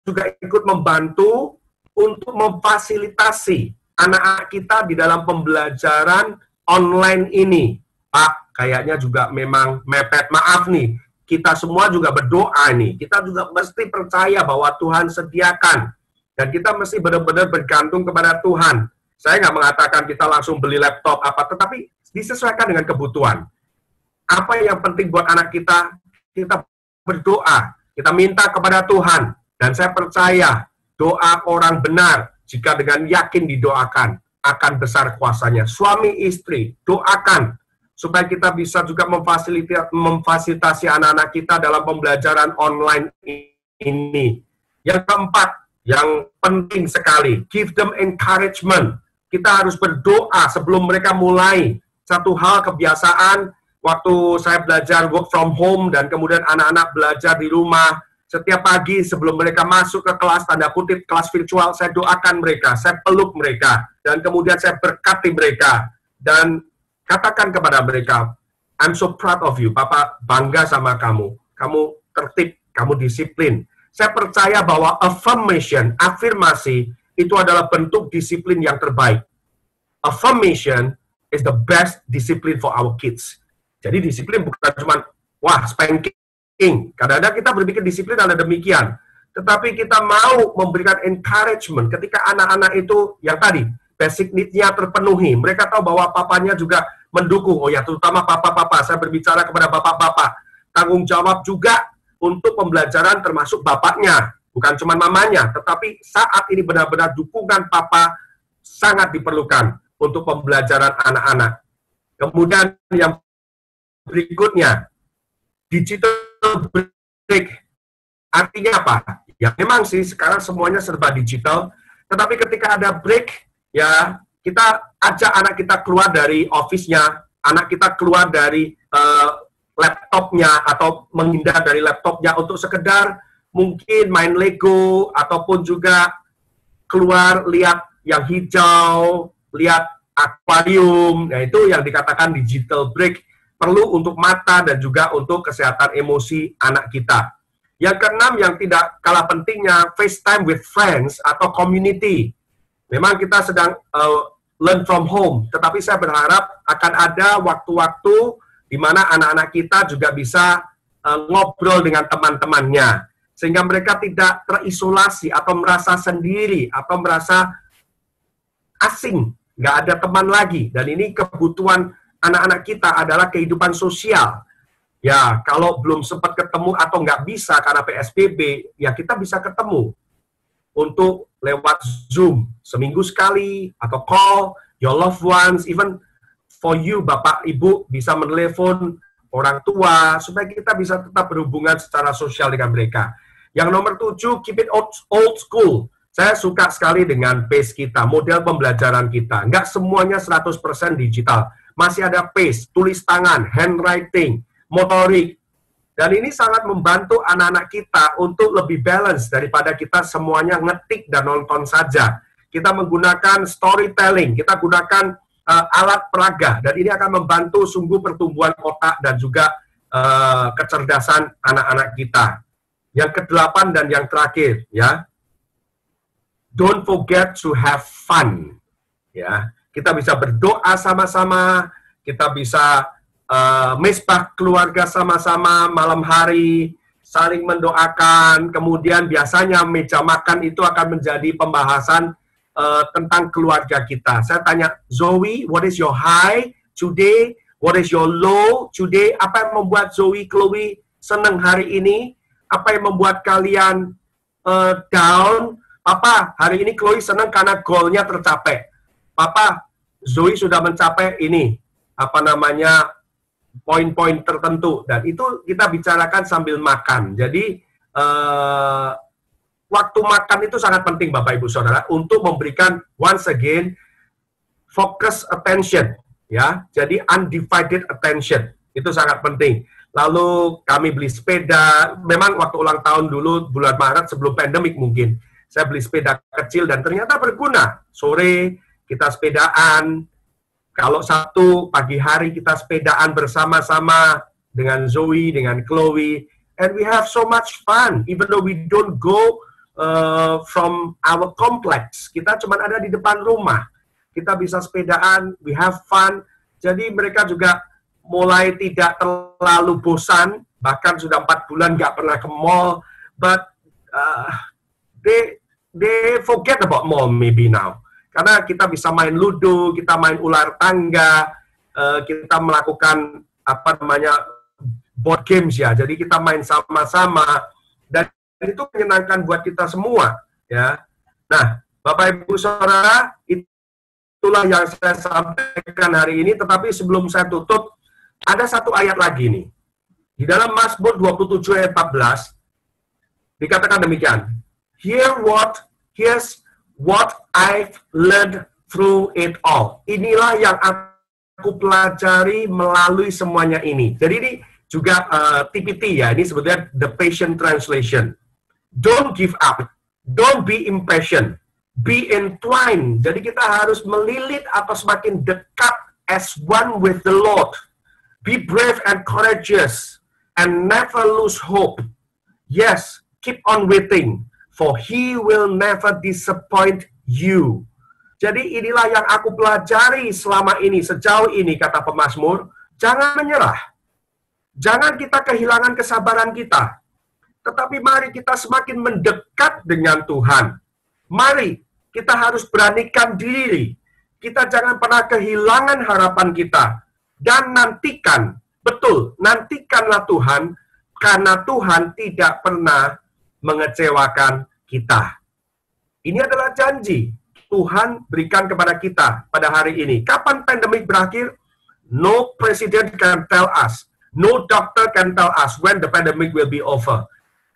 juga ikut membantu untuk memfasilitasi anak-anak kita di dalam pembelajaran online ini. Pak, kayaknya juga memang mepet. Maaf nih, kita semua juga berdoa nih. Kita juga mesti percaya bahwa Tuhan sediakan. Dan kita mesti benar-benar bergantung kepada Tuhan. Saya nggak mengatakan kita langsung beli laptop apa, tetapi disesuaikan dengan kebutuhan. Apa yang penting buat anak kita, kita berdoa. Kita minta kepada Tuhan. Dan saya percaya doa orang benar jika dengan yakin didoakan akan besar kuasanya. Suami istri, doakan supaya kita bisa juga memfasilitasi anak-anak kita dalam pembelajaran online ini. Yang keempat, yang penting sekali, give them encouragement. Kita harus berdoa sebelum mereka mulai satu hal kebiasaan. Waktu saya belajar work from home dan kemudian anak-anak belajar di rumah, setiap pagi sebelum mereka masuk ke kelas, tanda kutip kelas virtual, saya doakan mereka, saya peluk mereka, dan kemudian saya berkati mereka, dan katakan kepada mereka, I'm so proud of you, Papa bangga sama kamu tertib, kamu disiplin. Saya percaya bahwa affirmation, afirmasi, itu adalah bentuk disiplin yang terbaik. Affirmation is the best discipline for our kids. Jadi disiplin bukan cuma, wah, spanking. Kadang-kadang kita berpikir disiplin adalah demikian. Tetapi kita mau memberikan encouragement ketika anak-anak itu, yang tadi, basic need-nya terpenuhi. Mereka tahu bahwa papanya juga mendukung. Oh ya, terutama papa-papa. Saya berbicara kepada bapak-bapak. Tanggung jawab juga untuk pembelajaran termasuk bapaknya. Bukan cuma mamanya. Tetapi saat ini benar-benar dukungan papa sangat diperlukan untuk pembelajaran anak-anak. Kemudian yang berikutnya, digital break. Artinya apa? Ya memang sih sekarang semuanya serba digital, tetapi ketika ada break, ya kita ajak anak kita keluar dari office-nya, anak kita keluar dari laptopnya atau menghindar dari laptopnya untuk sekedar mungkin main Lego ataupun juga keluar lihat yang hijau, lihat akuarium. Nah, itu yang dikatakan digital break. Perlu untuk mata dan juga untuk kesehatan emosi anak kita. Yang keenam yang tidak kalah pentingnya, FaceTime with friends atau community. Memang kita sedang learn from home, tetapi saya berharap akan ada waktu-waktu di mana anak-anak kita juga bisa ngobrol dengan teman-temannya. Sehingga mereka tidak terisolasi atau merasa sendiri atau merasa asing, nggak ada teman lagi. Dan ini kebutuhan anak-anak kita adalah kehidupan sosial. Ya, kalau belum sempat ketemu atau nggak bisa karena PSBB, ya kita bisa ketemu untuk lewat Zoom seminggu sekali atau call your loved ones, even for you Bapak Ibu bisa menelepon orang tua supaya kita bisa tetap berhubungan secara sosial dengan mereka. Yang nomor 7, keep it old school. Saya suka sekali dengan pace kita, model pembelajaran kita. Nggak semuanya 100% digital. Masih ada pace, tulis tangan, handwriting, motorik. Dan ini sangat membantu anak-anak kita untuk lebih balance daripada kita semuanya ngetik dan nonton saja. Kita menggunakan storytelling, kita gunakan alat peraga, dan ini akan membantu sungguh pertumbuhan otak dan juga kecerdasan anak-anak kita. Yang ke-8 dan yang terakhir, ya, don't forget to have fun. Ya, kita bisa berdoa sama-sama, kita bisa mesbah keluarga sama-sama malam hari, saling mendoakan, kemudian biasanya meja makan itu akan menjadi pembahasan tentang keluarga kita. Saya tanya, Zoe, what is your high today? What is your low today? Apa yang membuat Zoe, Chloe senang hari ini? Apa yang membuat kalian down? Papa, hari ini Chloe senang karena goalnya tercapai. Papa, Zoe sudah mencapai ini, poin-poin tertentu. Dan itu kita bicarakan sambil makan. Jadi, waktu makan itu sangat penting, Bapak Ibu Saudara, untuk memberikan, once again, focus attention. Ya, jadi undivided attention itu sangat penting. Lalu kami beli sepeda. Memang waktu ulang tahun dulu bulan Maret sebelum pandemik mungkin saya beli sepeda kecil dan ternyata berguna. Sore kita sepedaan. Kalau Sabtu pagi hari kita sepedaan bersama-sama dengan Zoe, dengan Chloe, and we have so much fun. Even though we don't go from our complex, kita cuma ada di depan rumah. Kita bisa sepedaan, we have fun. Jadi mereka juga mulai tidak terlalu bosan, bahkan sudah 4 bulan nggak pernah ke mall, but they forget about mall maybe now. Karena kita bisa main ludo, kita main ular tangga, kita melakukan board games ya. Jadi kita main sama-sama dan itu menyenangkan buat kita semua ya. Nah, Bapak Ibu Saudara, itulah yang saya sampaikan hari ini, tetapi sebelum saya tutup, ada satu ayat lagi nih. Di dalam Mazmur 27 ayat 14, dikatakan demikian, Here's what I've learned through it all. Inilah yang aku pelajari melalui semuanya ini. Jadi ini juga TPT ya, ini sebetulnya The Passion Translation. Don't give up, don't be impatient. Be entwined. Jadi kita harus melilit atau semakin dekat as one with the Lord. Be brave and courageous and never lose hope. Yes, keep on waiting, for He will never disappoint you. Jadi inilah yang aku pelajari selama ini, sejauh ini, kata pemazmur. Jangan menyerah. Jangan kita kehilangan kesabaran kita. Tetapi mari kita semakin mendekat dengan Tuhan. Mari, kita harus beranikan diri. Kita jangan pernah kehilangan harapan kita. Dan nantikan, betul, nantikanlah Tuhan, karena Tuhan tidak pernah mengecewakan kita. Ini adalah janji Tuhan berikan kepada kita pada hari ini. Kapan pandemik berakhir? No president can tell us. No doctor can tell us when the pandemic will be over.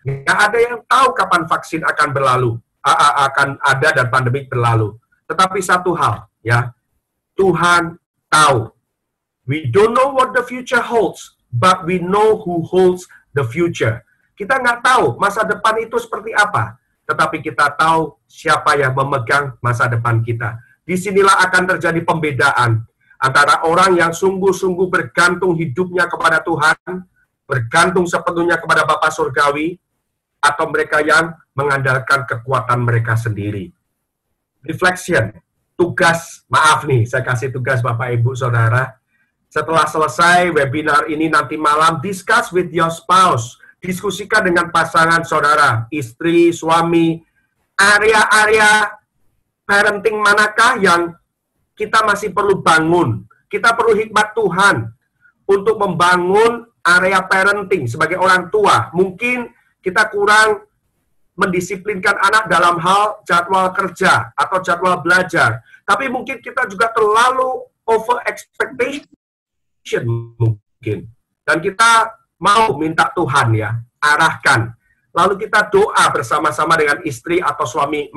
Nggak ada yang tahu kapan vaksin akan berlalu. Akan ada dan pandemik berlalu. Tetapi satu hal, ya, Tuhan tahu. We don't know what the future holds, but we know who holds the future. Kita nggak tahu masa depan itu seperti apa, tetapi kita tahu siapa yang memegang masa depan kita. Disinilah akan terjadi pembedaan antara orang yang sungguh-sungguh bergantung hidupnya kepada Tuhan, bergantung sepenuhnya kepada Bapa Surgawi, atau mereka yang mengandalkan kekuatan mereka sendiri. Reflection, tugas, maaf nih, saya kasih tugas Bapak Ibu Saudara. Setelah selesai webinar ini nanti malam, discuss with your spouse. Diskusikan dengan pasangan saudara, istri, suami, area-area parenting manakah yang kita masih perlu bangun. Kita perlu hikmat Tuhan untuk membangun area parenting sebagai orang tua. Mungkin kita kurang mendisiplinkan anak dalam hal jadwal kerja atau jadwal belajar. Tapi mungkin kita juga terlalu over expectation mungkin. Dan kita mau minta Tuhan ya, arahkan. Lalu kita doa bersama-sama dengan istri atau suami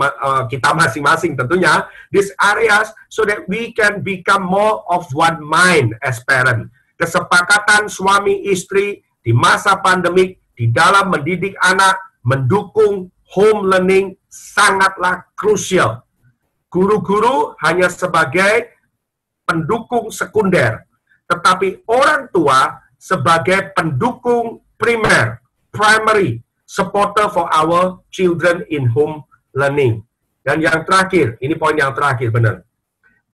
kita masing-masing tentunya, these areas, so that we can become more of one mind as parent. Kesepakatan suami istri di masa pandemik, di dalam mendidik anak, mendukung home learning sangatlah krusial. Guru-guru hanya sebagai pendukung sekunder, tetapi orang tua sebagai pendukung primer, primary supporter for our children in home learning. Dan yang terakhir, ini poin yang terakhir benar.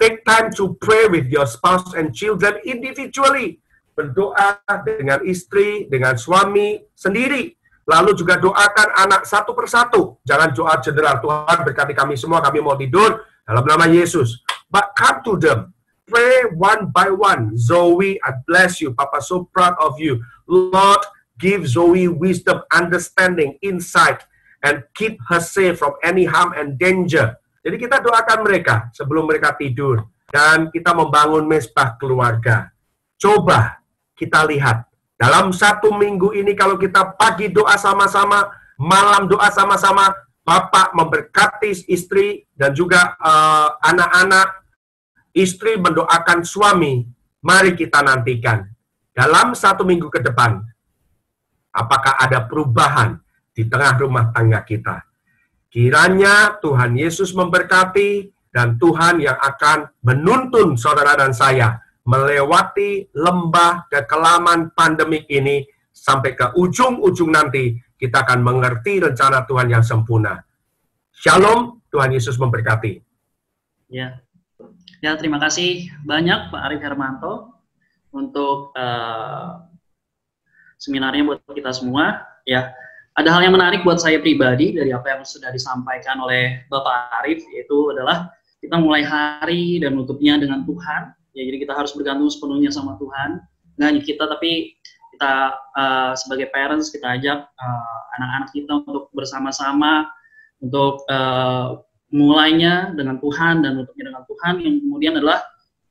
Take time to pray with your spouse and children individually. Berdoa dengan istri, dengan suami sendiri. Lalu juga doakan anak satu persatu. Jangan doa general, Tuhan berkati kami semua, kami mau tidur dalam nama Yesus. But come to them. Pray one by one. Zoe, I bless you. Papa so proud of you. Lord, give Zoe wisdom, understanding, insight, and keep her safe from any harm and danger. Jadi kita doakan mereka sebelum mereka tidur. Dan kita membangun mesbah keluarga. Coba kita lihat. Dalam 1 minggu ini kalau kita pagi doa sama-sama, malam doa sama-sama, Bapak memberkati istri dan juga anak-anak, istri mendoakan suami, mari kita nantikan. Dalam 1 minggu ke depan, apakah ada perubahan di tengah rumah tangga kita? Kiranya Tuhan Yesus memberkati dan Tuhan yang akan menuntun saudara dan saya melewati lembah kekelaman pandemik ini sampai ke ujung-ujung nanti kita akan mengerti rencana Tuhan yang sempurna. Shalom, Tuhan Yesus memberkati. Ya, terima kasih banyak Pak Arif Hermanto untuk seminarnya buat kita semua. Ya, ada hal yang menarik buat saya pribadi dari apa yang sudah disampaikan oleh Bapak Arif, yaitu adalah kita mulai hari dan nutupnya dengan Tuhan. Ya, jadi kita harus bergantung sepenuhnya sama Tuhan. Nggak hanya kita, tapi kita sebagai parents, kita ajak anak-anak kita untuk bersama-sama, untuk mulainya dengan Tuhan dan nutupnya dengan Tuhan, yang kemudian adalah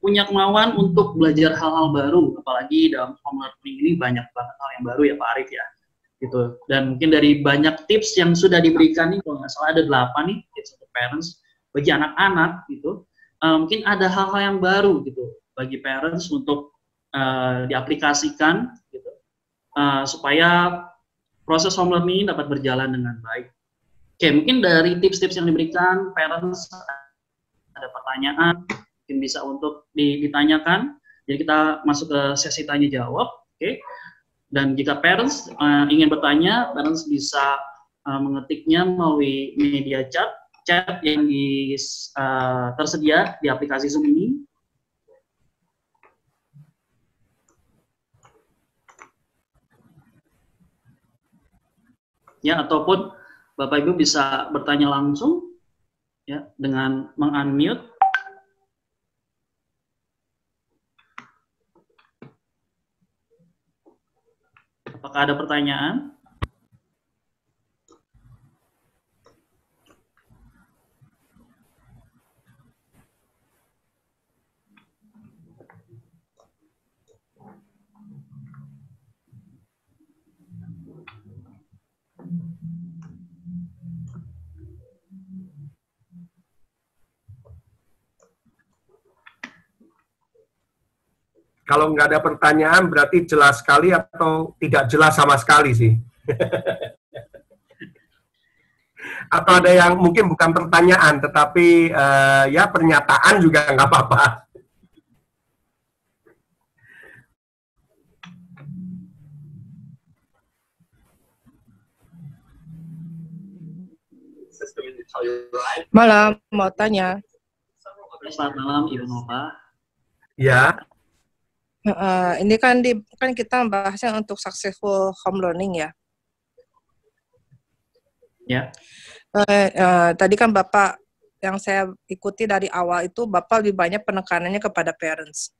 punya kemauan untuk belajar hal-hal baru. Apalagi dalam home learning ini banyak banget hal yang baru ya Pak Arif ya. Gitu. Dan mungkin dari banyak tips yang sudah diberikan nih, kalau nggak salah ada 8 nih tips untuk parents bagi anak-anak gitu. Mungkin ada hal-hal yang baru gitu bagi parents untuk diaplikasikan gitu, supaya proses home learning dapat berjalan dengan baik. Oke, mungkin dari tips-tips yang diberikan, parents ada pertanyaan mungkin bisa untuk ditanyakan. Jadi kita masuk ke sesi tanya jawab. Oke. Dan jika parents ingin bertanya, parents bisa mengetiknya melalui media chat yang tersedia di aplikasi Zoom ini. Ya, ataupun Bapak Ibu bisa bertanya langsung ya dengan meng-unmute. Apakah ada pertanyaan? Kalau nggak ada pertanyaan, berarti jelas sekali atau tidak jelas sama sekali sih? Atau ada yang mungkin bukan pertanyaan, tetapi ya pernyataan juga nggak apa-apa. Malam, mau tanya. Selamat malam, Ibu Nova. Ya. Ini kan kita bahasnya untuk successful home learning ya. Ya. Tadi kan Bapak yang saya ikuti dari awal itu Bapak lebih banyak penekanannya kepada parents.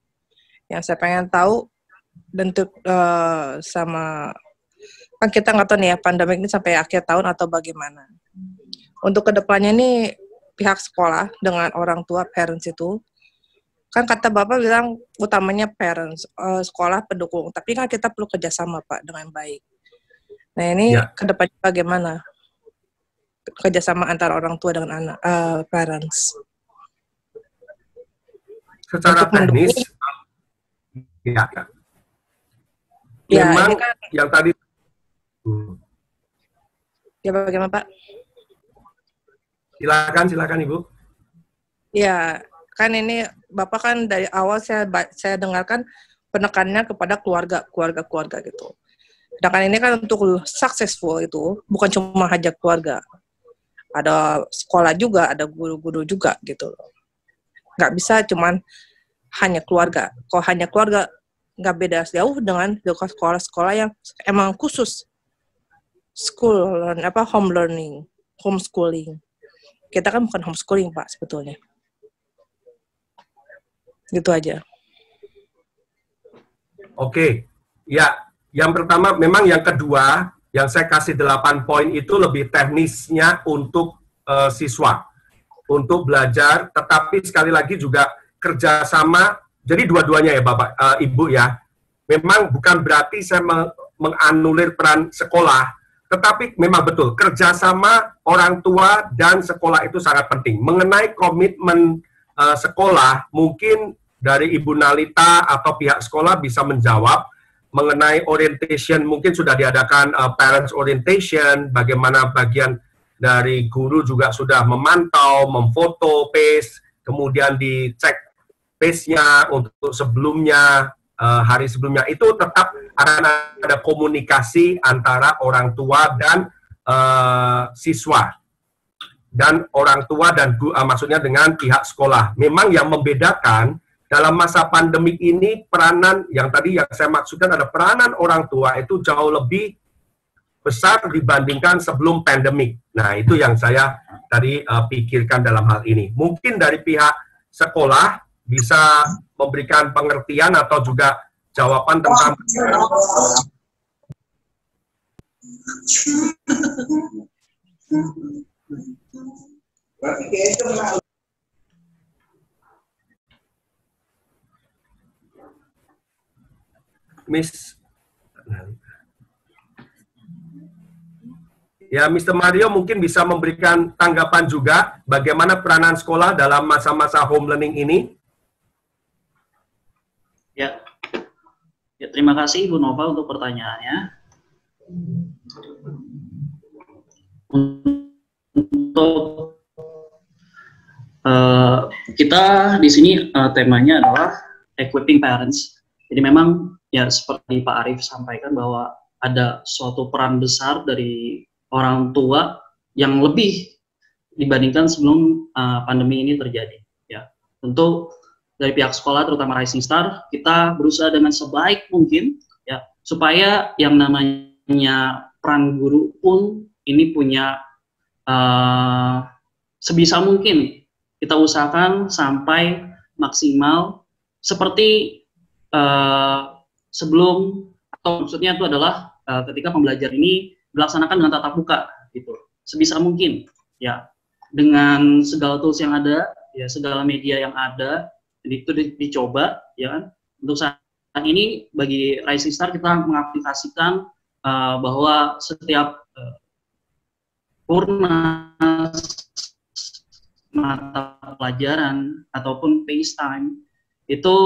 Yang saya pengen tahu bentuk sama kan kita nggak tahu nih ya pandemik ini sampai akhir tahun atau bagaimana. Untuk kedepannya nih pihak sekolah dengan orang tua parents itu kan kata Bapak bilang utamanya parents, sekolah pendukung, tapi kan kita perlu kerjasama Pak dengan baik. Nah ini ya. Kedepannya bagaimana kerjasama antara orang tua dengan anak, parents? Secara teknis, ya. Memang kan, yang tadi. Ya bagaimana Pak? Silakan Ibu. Ya. Kan ini Bapak kan dari awal saya dengarkan penekanannya kepada keluarga gitu. Sedangkan ini kan untuk successful itu bukan cuma hanya keluarga. Ada sekolah juga, ada guru-guru juga gitu. nggak bisa cuman hanya keluarga. Kalau hanya keluarga nggak beda jauh dengan sekolah-sekolah yang emang khusus home learning, homeschooling. Kita kan bukan homeschooling Pak sebetulnya. Gitu aja. Oke, ya. Yang pertama, memang yang kedua, yang saya kasih 8 poin itu lebih teknisnya untuk siswa. Untuk belajar, tetapi sekali lagi juga kerjasama, jadi dua-duanya ya Bapak, Ibu ya. Memang bukan berarti saya menganulir peran sekolah, tetapi memang betul, kerjasama orang tua dan sekolah itu sangat penting. Mengenai komitmen sekolah, mungkin dari Ibu Nalita atau pihak sekolah bisa menjawab. Mengenai orientation, mungkin sudah diadakan parents orientation, bagaimana bagian dari guru juga sudah memantau, memfoto pace, kemudian dicek pace-nya untuk sebelumnya, hari sebelumnya. Itu tetap akan ada komunikasi antara orang tua dan siswa. Dan orang tua dan maksudnya dengan pihak sekolah. Memang yang membedakan dalam masa pandemik ini peranan yang tadi yang saya maksudkan ada peranan orang tua itu jauh lebih besar dibandingkan sebelum pandemik. Nah, itu yang saya tadi pikirkan dalam hal ini. Mungkin dari pihak sekolah bisa memberikan pengertian atau juga jawaban tentang Miss ya, Mr. Mario mungkin bisa memberikan tanggapan juga bagaimana peranan sekolah dalam masa-masa home learning ini. Ya, terima kasih Ibu Nova untuk pertanyaannya. Untuk kita di sini temanya adalah equipping parents. Jadi memang ya seperti Pak Arief sampaikan bahwa ada suatu peran besar dari orang tua yang lebih dibandingkan sebelum pandemi ini terjadi. Ya, tentu dari pihak sekolah terutama Rising Star kita berusaha dengan sebaik mungkin ya supaya yang namanya peran guru pun ini punya sebisa mungkin kita usahakan sampai maksimal seperti sebelum, atau maksudnya itu adalah ketika pembelajaran ini dilaksanakan dengan tatap muka gitu sebisa mungkin ya, dengan segala tools yang ada ya, segala media yang ada itu dicoba ya kan. Untuk saat ini bagi Rising Star kita mengaplikasikan bahwa setiap purna mata pelajaran ataupun FaceTime itu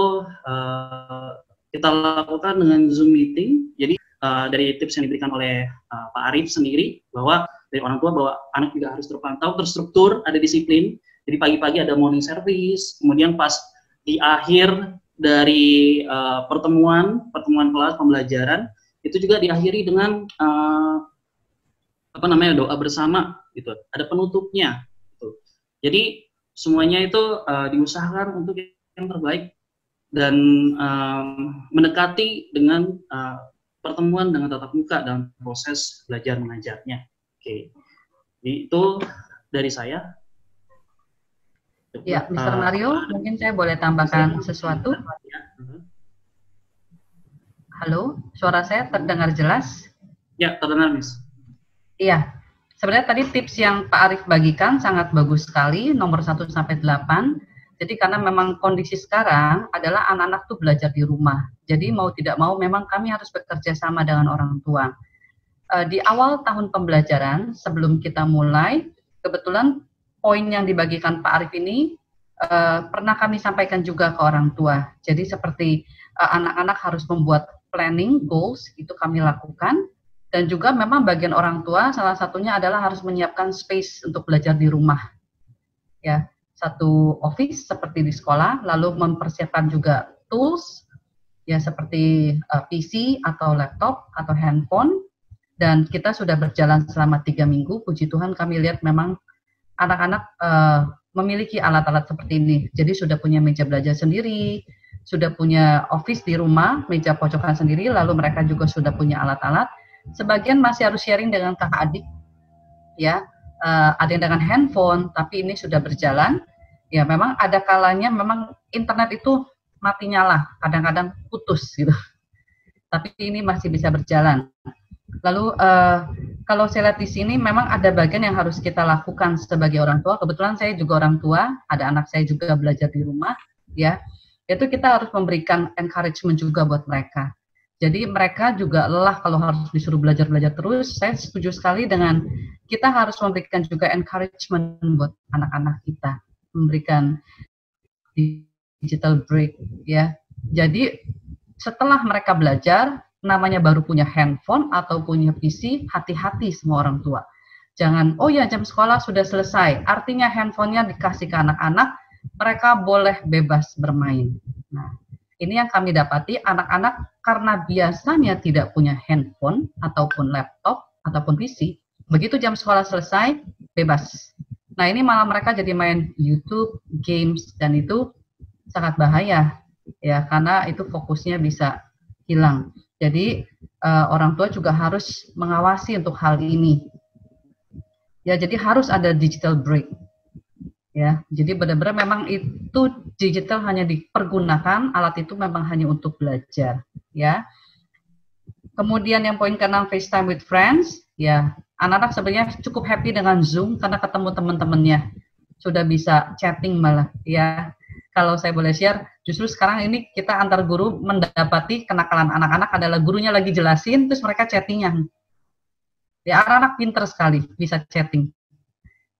kita lakukan dengan Zoom meeting. Jadi dari tips yang diberikan oleh Pak Arief sendiri bahwa dari orang tua bahwa anak juga harus terpantau, terstruktur, ada disiplin. Jadi pagi-pagi ada morning service, kemudian pas di akhir dari pertemuan kelas pembelajaran itu juga diakhiri dengan doa bersama gitu. Ada penutupnya gitu. Jadi semuanya itu diusahakan untuk yang terbaik dan mendekati dengan pertemuan dengan tatap muka dalam proses belajar mengajarnya. Oke. Jadi itu dari saya. Ya, Mr. Mario, mungkin saya boleh tambahkan sesuatu? Halo, suara saya terdengar jelas? Ya, terdengar, Miss. Iya, sebenarnya tadi tips yang Pak Arief bagikan sangat bagus sekali, nomor 1 sampai 8. Jadi karena memang kondisi sekarang adalah anak-anak tuh belajar di rumah. Jadi mau tidak mau memang kami harus bekerja sama dengan orang tua. Di awal tahun pembelajaran, sebelum kita mulai, kebetulan poin yang dibagikan Pak Arief ini pernah kami sampaikan juga ke orang tua. Jadi seperti anak-anak harus membuat planning, goals, itu kami lakukan. Dan juga memang bagian orang tua, salah satunya adalah harus menyiapkan space untuk belajar di rumah. Ya, satu office seperti di sekolah, lalu mempersiapkan juga tools, ya seperti PC atau laptop atau handphone. Dan kita sudah berjalan selama 3 minggu, puji Tuhan kami lihat memang anak-anak memiliki alat-alat seperti ini. Jadi sudah punya meja belajar sendiri, sudah punya office di rumah, meja pojokan sendiri, lalu mereka juga sudah punya alat-alat. Sebagian masih harus sharing dengan kakak adik, ya, ada yang dengan handphone, tapi ini sudah berjalan. Ya, memang ada kalanya memang internet itu mati nyala, kadang-kadang putus gitu. Tapi ini masih bisa berjalan. Lalu kalau saya lihat di sini memang ada bagian yang harus kita lakukan sebagai orang tua. Kebetulan saya juga orang tua, ada anak saya juga belajar di rumah, ya. Itu kita harus memberikan encouragement juga buat mereka. Jadi mereka juga lelah kalau harus disuruh belajar-belajar terus. Saya setuju sekali dengan kita harus memberikan juga encouragement buat anak-anak kita, memberikan digital break, ya. Jadi setelah mereka belajar, namanya baru punya handphone atau punya PC, hati-hati semua orang tua. Jangan, oh ya jam sekolah sudah selesai, artinya handphonenya dikasih ke anak-anak, mereka boleh bebas bermain. Nah, ini yang kami dapati, anak-anak karena biasanya tidak punya handphone ataupun laptop ataupun PC, begitu jam sekolah selesai, bebas. Nah, ini malah mereka jadi main YouTube, games, dan itu sangat bahaya, ya, karena itu fokusnya bisa hilang. Jadi orang tua juga harus mengawasi untuk hal ini. Ya, jadi harus ada digital break. Ya, jadi benar-benar memang itu digital hanya dipergunakan, alat itu memang hanya untuk belajar, ya. Kemudian yang poin ke-6, FaceTime with friends, ya. Anak-anak sebenarnya cukup happy dengan Zoom karena ketemu teman-temannya. Sudah bisa chatting malah, ya. Kalau saya boleh share, justru sekarang ini kita antar guru mendapati kenakalan anak-anak adalah gurunya lagi jelasin, terus mereka chattingan. Ya, anak-anak pinter sekali, bisa chatting.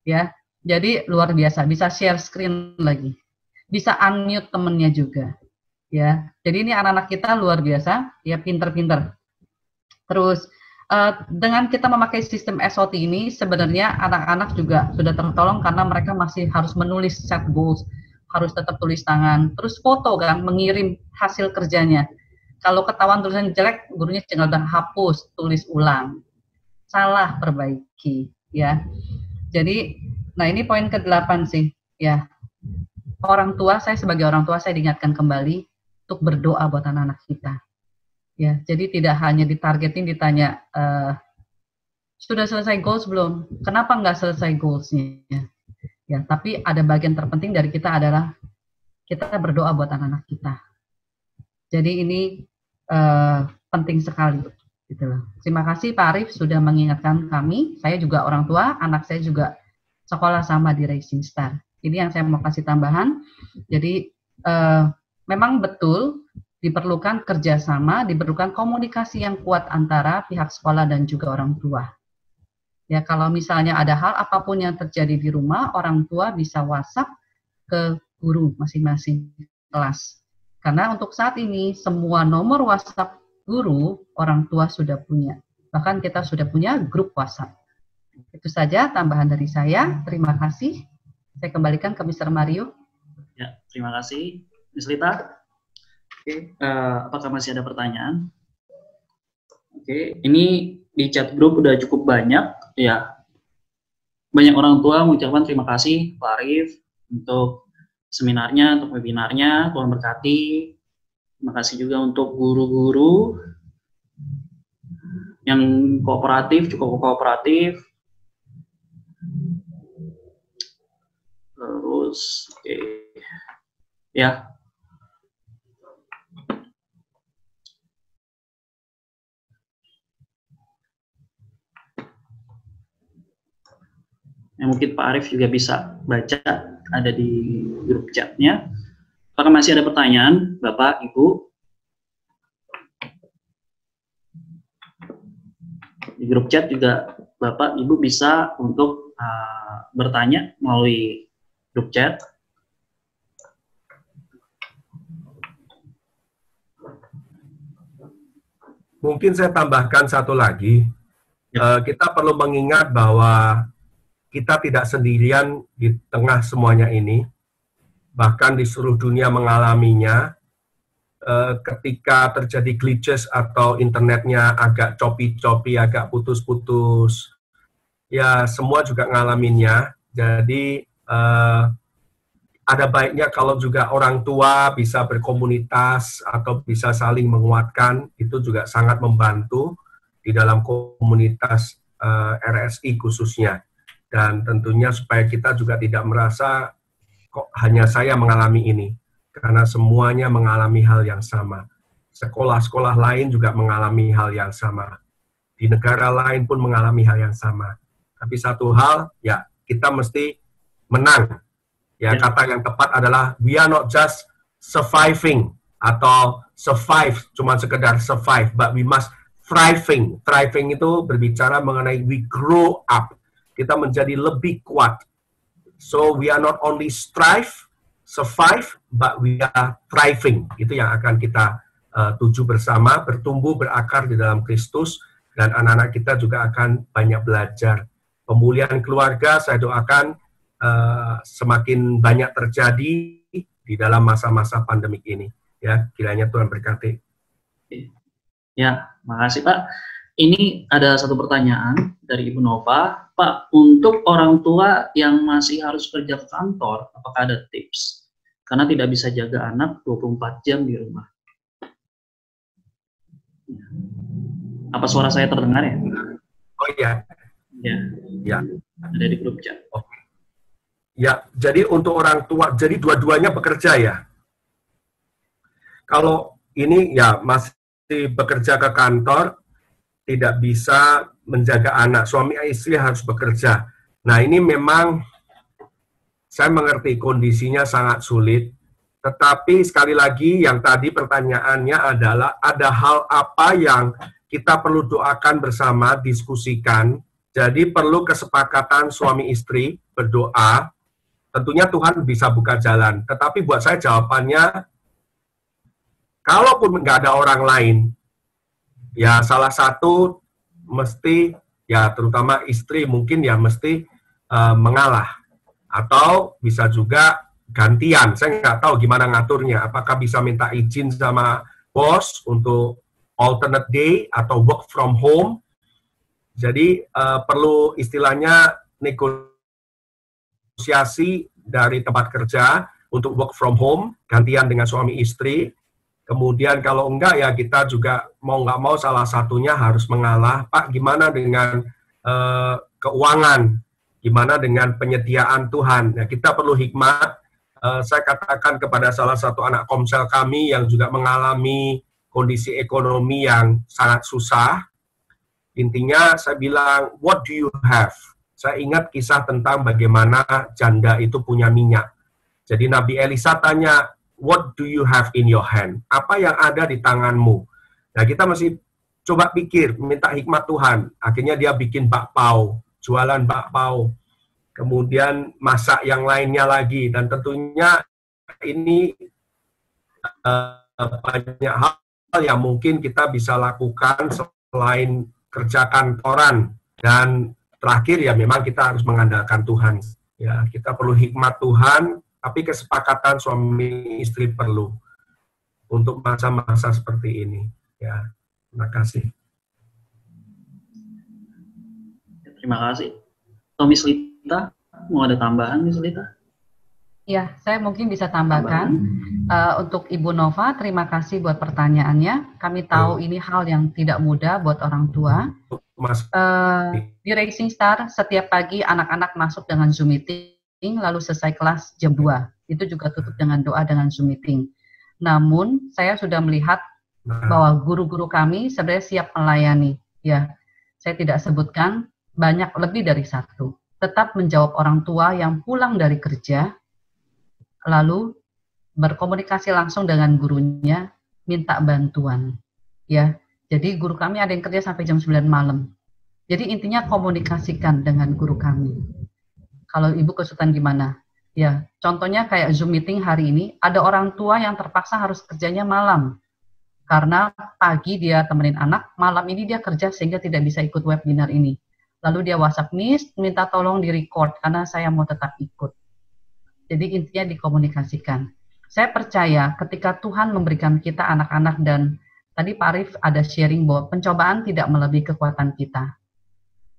Ya, jadi luar biasa, bisa share screen lagi. Bisa unmute temennya juga. Ya, jadi ini anak-anak kita luar biasa, ya pinter-pinter. Terus, dengan kita memakai sistem SOT ini, sebenarnya anak-anak juga sudah tertolong karena mereka masih harus menulis set goals, harus tetap tulis tangan, terus foto kan, mengirim hasil kerjanya. Kalau ketahuan tulisan jelek, gurunya tinggal hapus, tulis ulang, salah perbaiki, ya. Jadi, nah ini poin ke-8 sih, ya. Orang tua, saya sebagai orang tua, saya diingatkan kembali untuk berdoa buat anak-anak kita. Ya, jadi tidak hanya ditargetin, ditanya, sudah selesai goals belum? Kenapa nggak selesai goalsnya? Ya, tapi ada bagian terpenting dari kita adalah kita berdoa buat anak-anak kita. Jadi ini penting sekali, gitu loh. Terima kasih Pak Arief sudah mengingatkan kami. Saya juga orang tua, anak saya juga sekolah sama di Rising Star. Ini yang saya mau kasih tambahan. Jadi memang betul diperlukan kerjasama, diperlukan komunikasi yang kuat antara pihak sekolah dan juga orang tua. Ya, kalau misalnya ada hal apapun yang terjadi di rumah, orang tua bisa WhatsApp ke guru masing-masing kelas. Karena untuk saat ini, semua nomor WhatsApp guru, orang tua sudah punya. Bahkan kita sudah punya grup WhatsApp. Itu saja tambahan dari saya. Terima kasih. Saya kembalikan ke Mr. Mario. Ya, terima kasih. Ms. Lita. Oke, apakah masih ada pertanyaan? Oke, ini di chat grup udah cukup banyak, ya. Banyak orang tua mengucapkan terima kasih Pak Arief untuk seminarnya, untuk webinarnya, Tuhan berkati. Terima kasih juga untuk guru-guru yang kooperatif, cukup kooperatif. Terus, oke. Ya. Yang mungkin Pak Arief juga bisa baca, ada di grup chatnya. Apakah masih ada pertanyaan, Bapak, Ibu? Di grup chat juga Bapak, Ibu bisa untuk bertanya melalui grup chat. Mungkin saya tambahkan satu lagi. Kita perlu mengingat bahwa kita tidak sendirian di tengah semuanya ini, bahkan di seluruh dunia mengalaminya. Ketika terjadi glitches atau internetnya agak choppy-choppy, agak putus-putus, ya semua juga ngalaminnya. Jadi ada baiknya kalau juga orang tua bisa berkomunitas atau bisa saling menguatkan, itu juga sangat membantu di dalam komunitas RSI khususnya. Dan tentunya supaya kita juga tidak merasa kok hanya saya mengalami ini, karena semuanya mengalami hal yang sama. Sekolah-sekolah lain juga mengalami hal yang sama. Di negara lain pun mengalami hal yang sama. Tapi satu hal, ya kita mesti menang. Ya, kata yang tepat adalah we are not just surviving atau survive, cuma sekedar survive, but we must thriving. Thriving itu berbicara mengenai we grow up. Kita menjadi lebih kuat. So we are not only survive, but we are thriving. Itu yang akan kita tuju bersama, bertumbuh, berakar di dalam Kristus, dan anak-anak kita juga akan banyak belajar. Pemulihan keluarga, saya doakan semakin banyak terjadi di dalam masa-masa pandemik ini. Ya, kiranya Tuhan berkati. Ya, makasih Pak. Ini ada satu pertanyaan dari Ibu Nova. Pak, untuk orang tua yang masih harus kerja ke kantor, apakah ada tips? Karena tidak bisa jaga anak 24 jam di rumah. Apa suara saya terdengar ya? Oh iya. Ya. Ada di grup chat. Oke. Ya, jadi untuk orang tua, jadi dua-duanya bekerja ya. Kalau ini ya masih bekerja ke kantor, tidak bisa menjaga anak, suami istri harus bekerja. Nah ini memang saya mengerti kondisinya sangat sulit, tetapi sekali lagi yang tadi pertanyaannya adalah ada hal apa yang kita perlu doakan bersama, diskusikan. Jadi perlu kesepakatan suami istri berdoa. Tentunya Tuhan bisa buka jalan. Tetapi buat saya jawabannya, kalaupun nggak ada orang lain, ya salah satu mesti, ya terutama istri mungkin ya mesti mengalah. Atau bisa juga gantian. Saya nggak tahu gimana ngaturnya. Apakah bisa minta izin sama bos untuk alternate day atau work from home. Jadi perlu istilahnya negosiasi dari tempat kerja untuk work from home, gantian dengan suami istri. Kemudian kalau enggak ya kita juga mau nggak mau salah satunya harus mengalah. Pak, gimana dengan keuangan? Gimana dengan penyediaan Tuhan? Ya, kita perlu hikmat. Saya katakan kepada salah satu anak komsel kami yang juga mengalami kondisi ekonomi yang sangat susah. Intinya saya bilang, what do you have? Saya ingat kisah tentang bagaimana janda itu punya minyak. Jadi Nabi Elisa tanya, what do you have in your hand? Apa yang ada di tanganmu? Nah kita masih coba pikir, minta hikmat Tuhan. Akhirnya dia bikin bakpao, jualan bakpao. Kemudian masak yang lainnya lagi. Dan tentunya ini banyak hal yang mungkin kita bisa lakukan selain kerja kantoran. Dan terakhir ya memang kita harus mengandalkan Tuhan. Ya, kita perlu hikmat Tuhan, tapi kesepakatan suami istri perlu untuk masa-masa seperti ini. Ya, terima kasih. Terima kasih. Miss Lita, mau ada tambahan Miss Lita? Ya, saya mungkin bisa tambahkan. Untuk Ibu Nova, terima kasih buat pertanyaannya. Kami tahu ini hal yang tidak mudah buat orang tua. Di Racing Star, setiap pagi anak-anak masuk dengan Zoom meeting, lalu selesai kelas jam 2. Itu juga tutup dengan doa dengan Zoom meeting. Namun, saya sudah melihat bahwa guru-guru kami sebenarnya siap melayani. Ya, saya tidak sebutkan, banyak lebih dari satu. Tetap menjawab orang tua yang pulang dari kerja, lalu berkomunikasi langsung dengan gurunya, minta bantuan. Ya, jadi guru kami ada yang kerja sampai jam 9 malam. Jadi intinya komunikasikan dengan guru kami. Kalau Ibu kesulitan gimana? Ya, contohnya kayak Zoom meeting hari ini, ada orang tua yang terpaksa harus kerjanya malam. Karena pagi dia temenin anak, malam ini dia kerja sehingga tidak bisa ikut webinar ini. Lalu dia WhatsApp, Miss, minta tolong di-record karena saya mau tetap ikut. Jadi intinya dikomunikasikan. Saya percaya ketika Tuhan memberikan kita anak-anak dan tadi Pak Arif ada sharing bahwa pencobaan tidak melebihi kekuatan kita.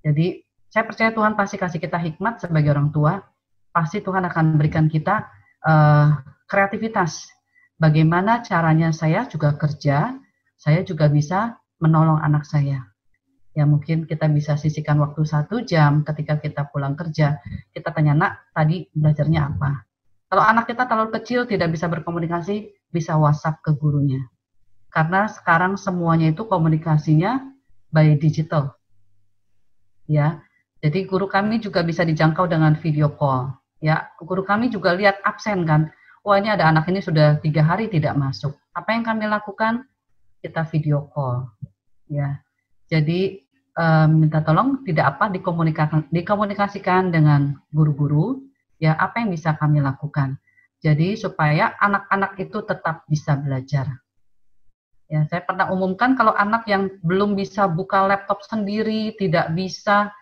Jadi saya percaya Tuhan pasti kasih kita hikmat sebagai orang tua. Pasti Tuhan akan berikan kita kreativitas. Bagaimana caranya saya juga kerja, saya juga bisa menolong anak saya. Ya mungkin kita bisa sisihkan waktu 1 jam ketika kita pulang kerja. Kita tanya, nak, tadi belajarnya apa? Kalau anak kita terlalu kecil tidak bisa berkomunikasi, bisa WhatsApp ke gurunya. Karena sekarang semuanya itu komunikasinya by digital. Ya, jadi guru kami juga bisa dijangkau dengan video call. Ya, guru kami juga lihat absen kan. Wah, ini ada anak ini sudah 3 hari tidak masuk. Apa yang kami lakukan? Kita video call. Ya, jadi minta tolong tidak apa dikomunikasikan dengan guru-guru. Ya, apa yang bisa kami lakukan? Jadi supaya anak-anak itu tetap bisa belajar. Ya, saya pernah umumkan kalau anak yang belum bisa buka laptop sendiri, tidak bisa,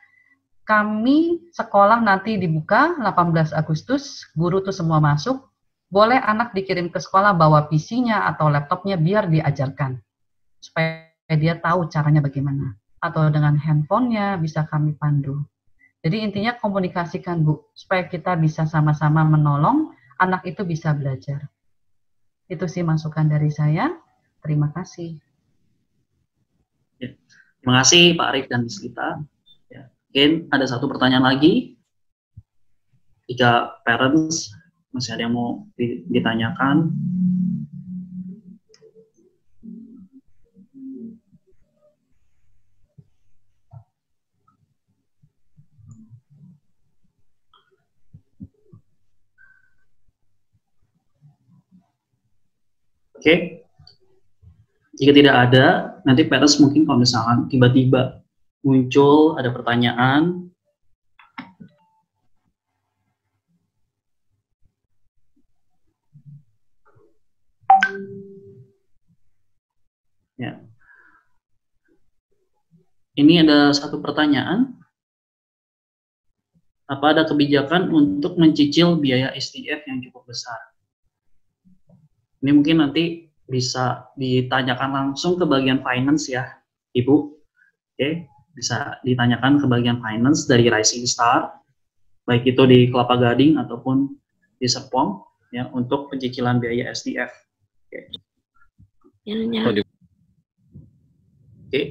kami sekolah nanti dibuka 18 Agustus, guru tuh semua masuk, boleh anak dikirim ke sekolah bawa PC-nya atau laptopnya biar diajarkan. Supaya dia tahu caranya bagaimana. Atau dengan handphonenya bisa kami pandu. Jadi intinya komunikasikan, Bu, supaya kita bisa sama-sama menolong anak itu bisa belajar. Itu sih masukan dari saya. Terima kasih. Ya. Terima kasih Pak Arif dan Miss Lita. Ya. Mungkin ada satu pertanyaan lagi. Jika parents masih ada yang mau ditanyakan. Oke, jika tidak ada, nanti parents mungkin kalau misalkan tiba-tiba muncul ada pertanyaan, ya. Ini ada satu pertanyaan. Apa ada kebijakan untuk mencicil biaya SDF yang cukup besar? Ini mungkin nanti bisa ditanyakan langsung ke bagian finance ya, Ibu. Oke, bisa ditanyakan ke bagian finance dari Rising Star, baik itu di Kelapa Gading ataupun di Serpong, ya, untuk pencicilan biaya SDF. Oke. Oke.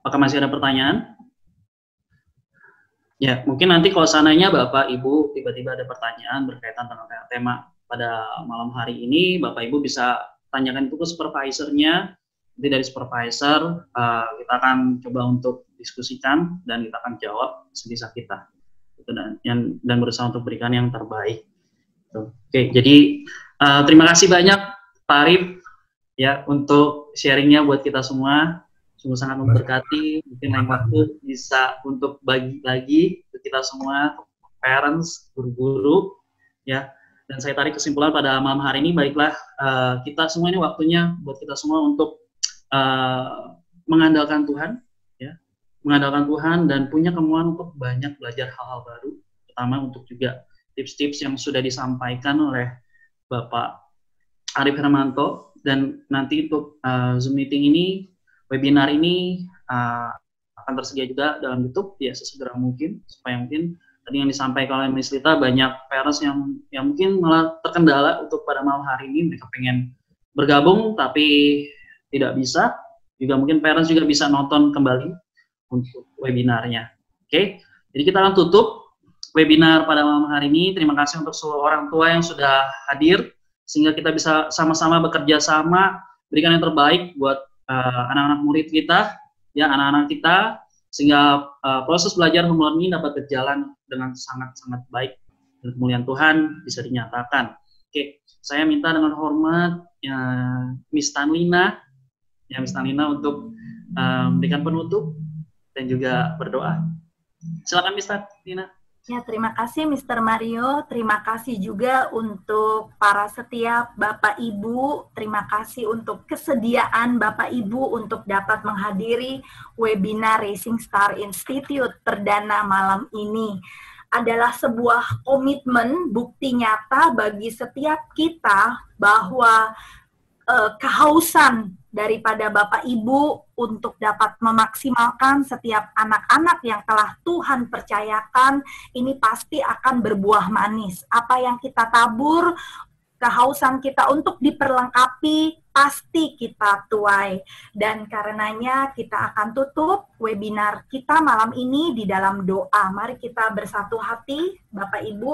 Apakah masih ada pertanyaan? Ya, mungkin nanti kalau seandainya Bapak Ibu tiba-tiba ada pertanyaan berkaitan dengan tema pada malam hari ini, Bapak Ibu bisa tanyakan itu ke supervisornya. Nanti dari supervisor kita akan coba untuk diskusikan dan kita akan jawab sebisa kita. Dan berusaha untuk berikan yang terbaik. Oke, jadi terima kasih banyak Pak Arif ya untuk sharingnya buat kita semua. Sungguh sangat memberkati. Mungkin lain waktu bisa untuk bagi lagi ke kita semua, parents, guru-guru, ya. Dan saya tarik kesimpulan pada malam hari ini, baiklah kita semua ini waktunya buat kita semua untuk mengandalkan Tuhan, ya, mengandalkan Tuhan dan punya kemauan untuk banyak belajar hal-hal baru, terutama untuk juga tips-tips yang sudah disampaikan oleh Bapak Arif Hermanto. Dan nanti untuk Zoom meeting ini, webinar ini akan tersedia juga dalam YouTube ya sesegera mungkin, supaya mungkin tadi yang disampaikan oleh Miss Lita, banyak parents yang mungkin malah terkendala untuk pada malam hari ini, mereka pengen bergabung tapi tidak bisa, juga mungkin parents juga bisa nonton kembali untuk webinarnya. Oke, jadi kita akan tutup webinar pada malam hari ini. Terima kasih untuk seluruh orang tua yang sudah hadir, sehingga kita bisa sama-sama bekerja sama, berikan yang terbaik buat anak-anak murid kita, ya, anak-anak kita, sehingga proses belajar home learning dapat berjalan dengan sangat-sangat baik dan kemuliaan Tuhan bisa dinyatakan. Oke, saya minta dengan hormat ya, Miss Tanlina, ya, Miss Tanlina untuk memberikan penutup dan juga berdoa. Silakan Miss Tanlina. Ya, terima kasih Mr. Mario, terima kasih juga untuk para setiap Bapak Ibu, terima kasih untuk kesediaan Bapak Ibu untuk dapat menghadiri webinar Rising Star Institute perdana malam ini. Adalah sebuah komitmen, bukti nyata bagi setiap kita bahwa kehausan daripada Bapak Ibu untuk dapat memaksimalkan setiap anak-anak yang telah Tuhan percayakan, ini pasti akan berbuah manis. Apa yang kita tabur, kehausan kita untuk diperlengkapi, pasti kita tuai. Dan karenanya kita akan tutup webinar kita malam ini di dalam doa. Mari kita bersatu hati, Bapak Ibu.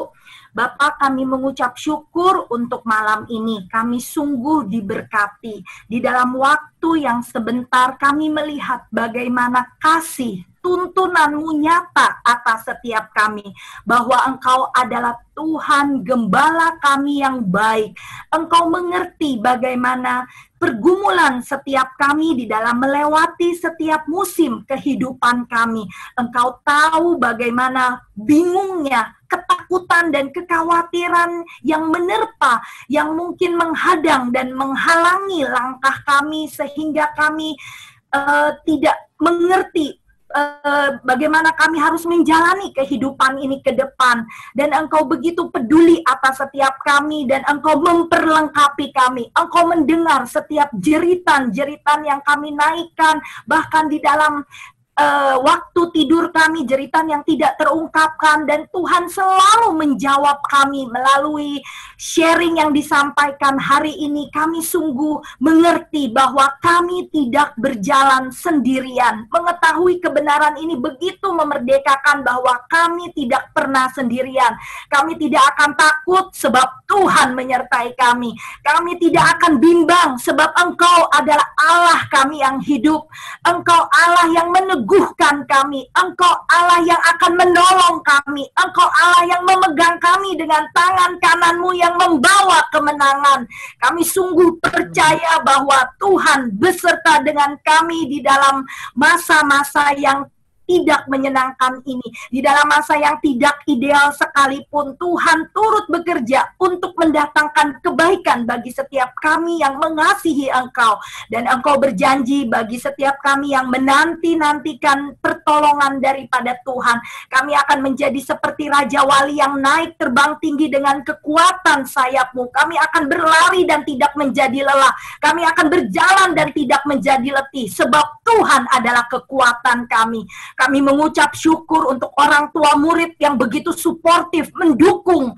Bapak, kami mengucap syukur untuk malam ini. Kami sungguh diberkati. Di dalam waktu yang sebentar kami melihat bagaimana kasih tuntunan-Mu nyata atas setiap kami, bahwa Engkau adalah Tuhan Gembala kami yang baik. Engkau mengerti bagaimana pergumulan setiap kami di dalam melewati setiap musim kehidupan kami. Engkau tahu bagaimana bingungnya, ketakutan dan kekhawatiran yang menerpa, yang mungkin menghadang dan menghalangi langkah kami, sehingga kami tidak mengerti bagaimana kami harus menjalani kehidupan ini ke depan. Dan Engkau begitu peduli atas setiap kami, dan Engkau memperlengkapi kami. Engkau mendengar setiap jeritan-jeritan yang kami naikkan, bahkan di dalam waktu tidur kami, jeritan yang tidak terungkapkan, dan Tuhan selalu menjawab kami melalui sharing yang disampaikan hari ini. Kami sungguh mengerti bahwa kami tidak berjalan sendirian. Mengetahui kebenaran ini begitu memerdekakan bahwa kami tidak pernah sendirian. Kami tidak akan takut sebab Tuhan menyertai kami. Kami tidak akan bimbang sebab Engkau adalah Allah kami yang hidup. Engkau Allah yang meneguhkan kami. Engkau Allah yang akan menolong kami. Engkau Allah yang memegang kami dengan tangan kanan-Mu yang membawa kemenangan. Kami sungguh percaya bahwa Tuhan beserta dengan kami di dalam masa-masa yang tidak menyenangkan ini. Di dalam masa yang tidak ideal sekalipun, Tuhan turut bekerja untuk mendatangkan kebaikan bagi setiap kami yang mengasihi Engkau. Dan Engkau berjanji bagi setiap kami yang menanti-nantikan pertolongan daripada Tuhan, kami akan menjadi seperti Raja Wali yang naik terbang tinggi dengan kekuatan sayap-Mu. Kami akan berlari dan tidak menjadi lelah. Kami akan berjalan dan tidak menjadi letih, sebab Tuhan adalah kekuatan kami. Kami mengucap syukur untuk orang tua murid yang begitu suportif, mendukung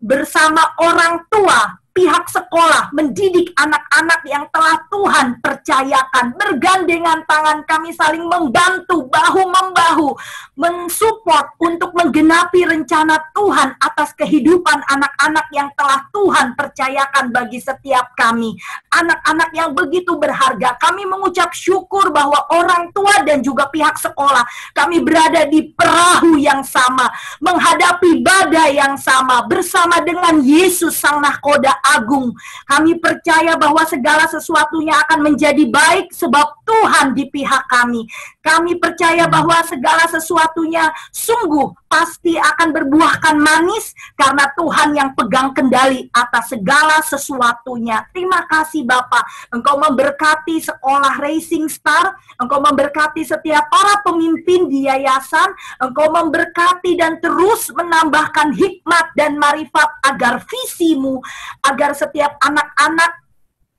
bersama orang tua, pihak sekolah, mendidik anak-anak yang telah Tuhan percayakan. Bergandengan tangan kami saling membantu, bahu-membahu, mensupport untuk menggenapi rencana Tuhan atas kehidupan anak-anak yang telah Tuhan percayakan bagi setiap kami. Anak-anak yang begitu berharga. Kami mengucap syukur bahwa orang tua dan juga pihak sekolah, kami berada di perahu yang sama, menghadapi badai yang sama, bersama dengan Yesus Sang Nahkoda Agung. Kami percaya bahwa segala sesuatunya akan menjadi baik sebab Tuhan di pihak kami. Kami percaya bahwa segala sesuatunya sungguh pasti akan berbuahkan manis karena Tuhan yang pegang kendali atas segala sesuatunya. Terima kasih Bapak. Engkau memberkati sekolah Rising Star. Engkau memberkati setiap para pemimpin di yayasan. Engkau memberkati dan terus menambahkan hikmat dan marifat agar visi-Mu, agar setiap anak-anak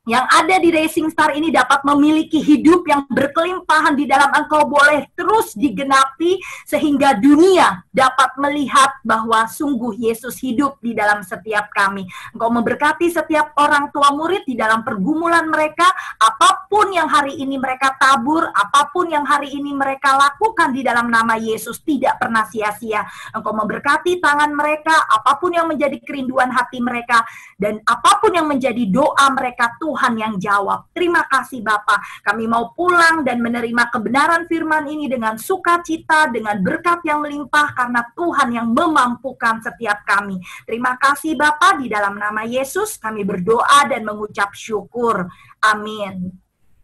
yang ada di Rising Star ini dapat memiliki hidup yang berkelimpahan di dalam Engkau boleh terus digenapi, sehingga dunia dapat melihat bahwa sungguh Yesus hidup di dalam setiap kami. Engkau memberkati setiap orang tua murid di dalam pergumulan mereka, apapun yang hari ini mereka tabur, apapun yang hari ini mereka lakukan di dalam nama Yesus tidak pernah sia-sia. Engkau memberkati tangan mereka, apapun yang menjadi kerinduan hati mereka, dan apapun yang menjadi doa mereka, Tuhan yang jawab. Terima kasih Bapa. Kami mau pulang dan menerima kebenaran firman ini dengan sukacita, dengan berkat yang melimpah karena Tuhan yang memampukan setiap kami. Terima kasih Bapa, di dalam nama Yesus kami berdoa dan mengucap syukur. Amin.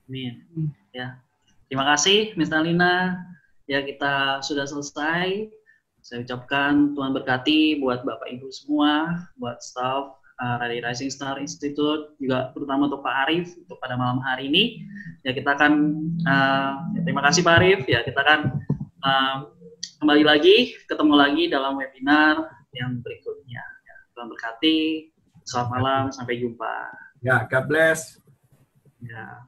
Amin. Ya. Terima kasih Miss Nalina. Ya, kita sudah selesai. Saya ucapkan Tuhan berkati buat Bapak Ibu semua, buat staff dari Rising Star Institute, juga terutama untuk Pak Arif untuk pada malam hari ini. Ya, kita akan terima kasih Pak Arif. Ya, kita akan kembali lagi, ketemu lagi dalam webinar yang berikutnya. Ya, Tuhan berkati. Selamat malam, sampai jumpa. Ya, God bless. Ya.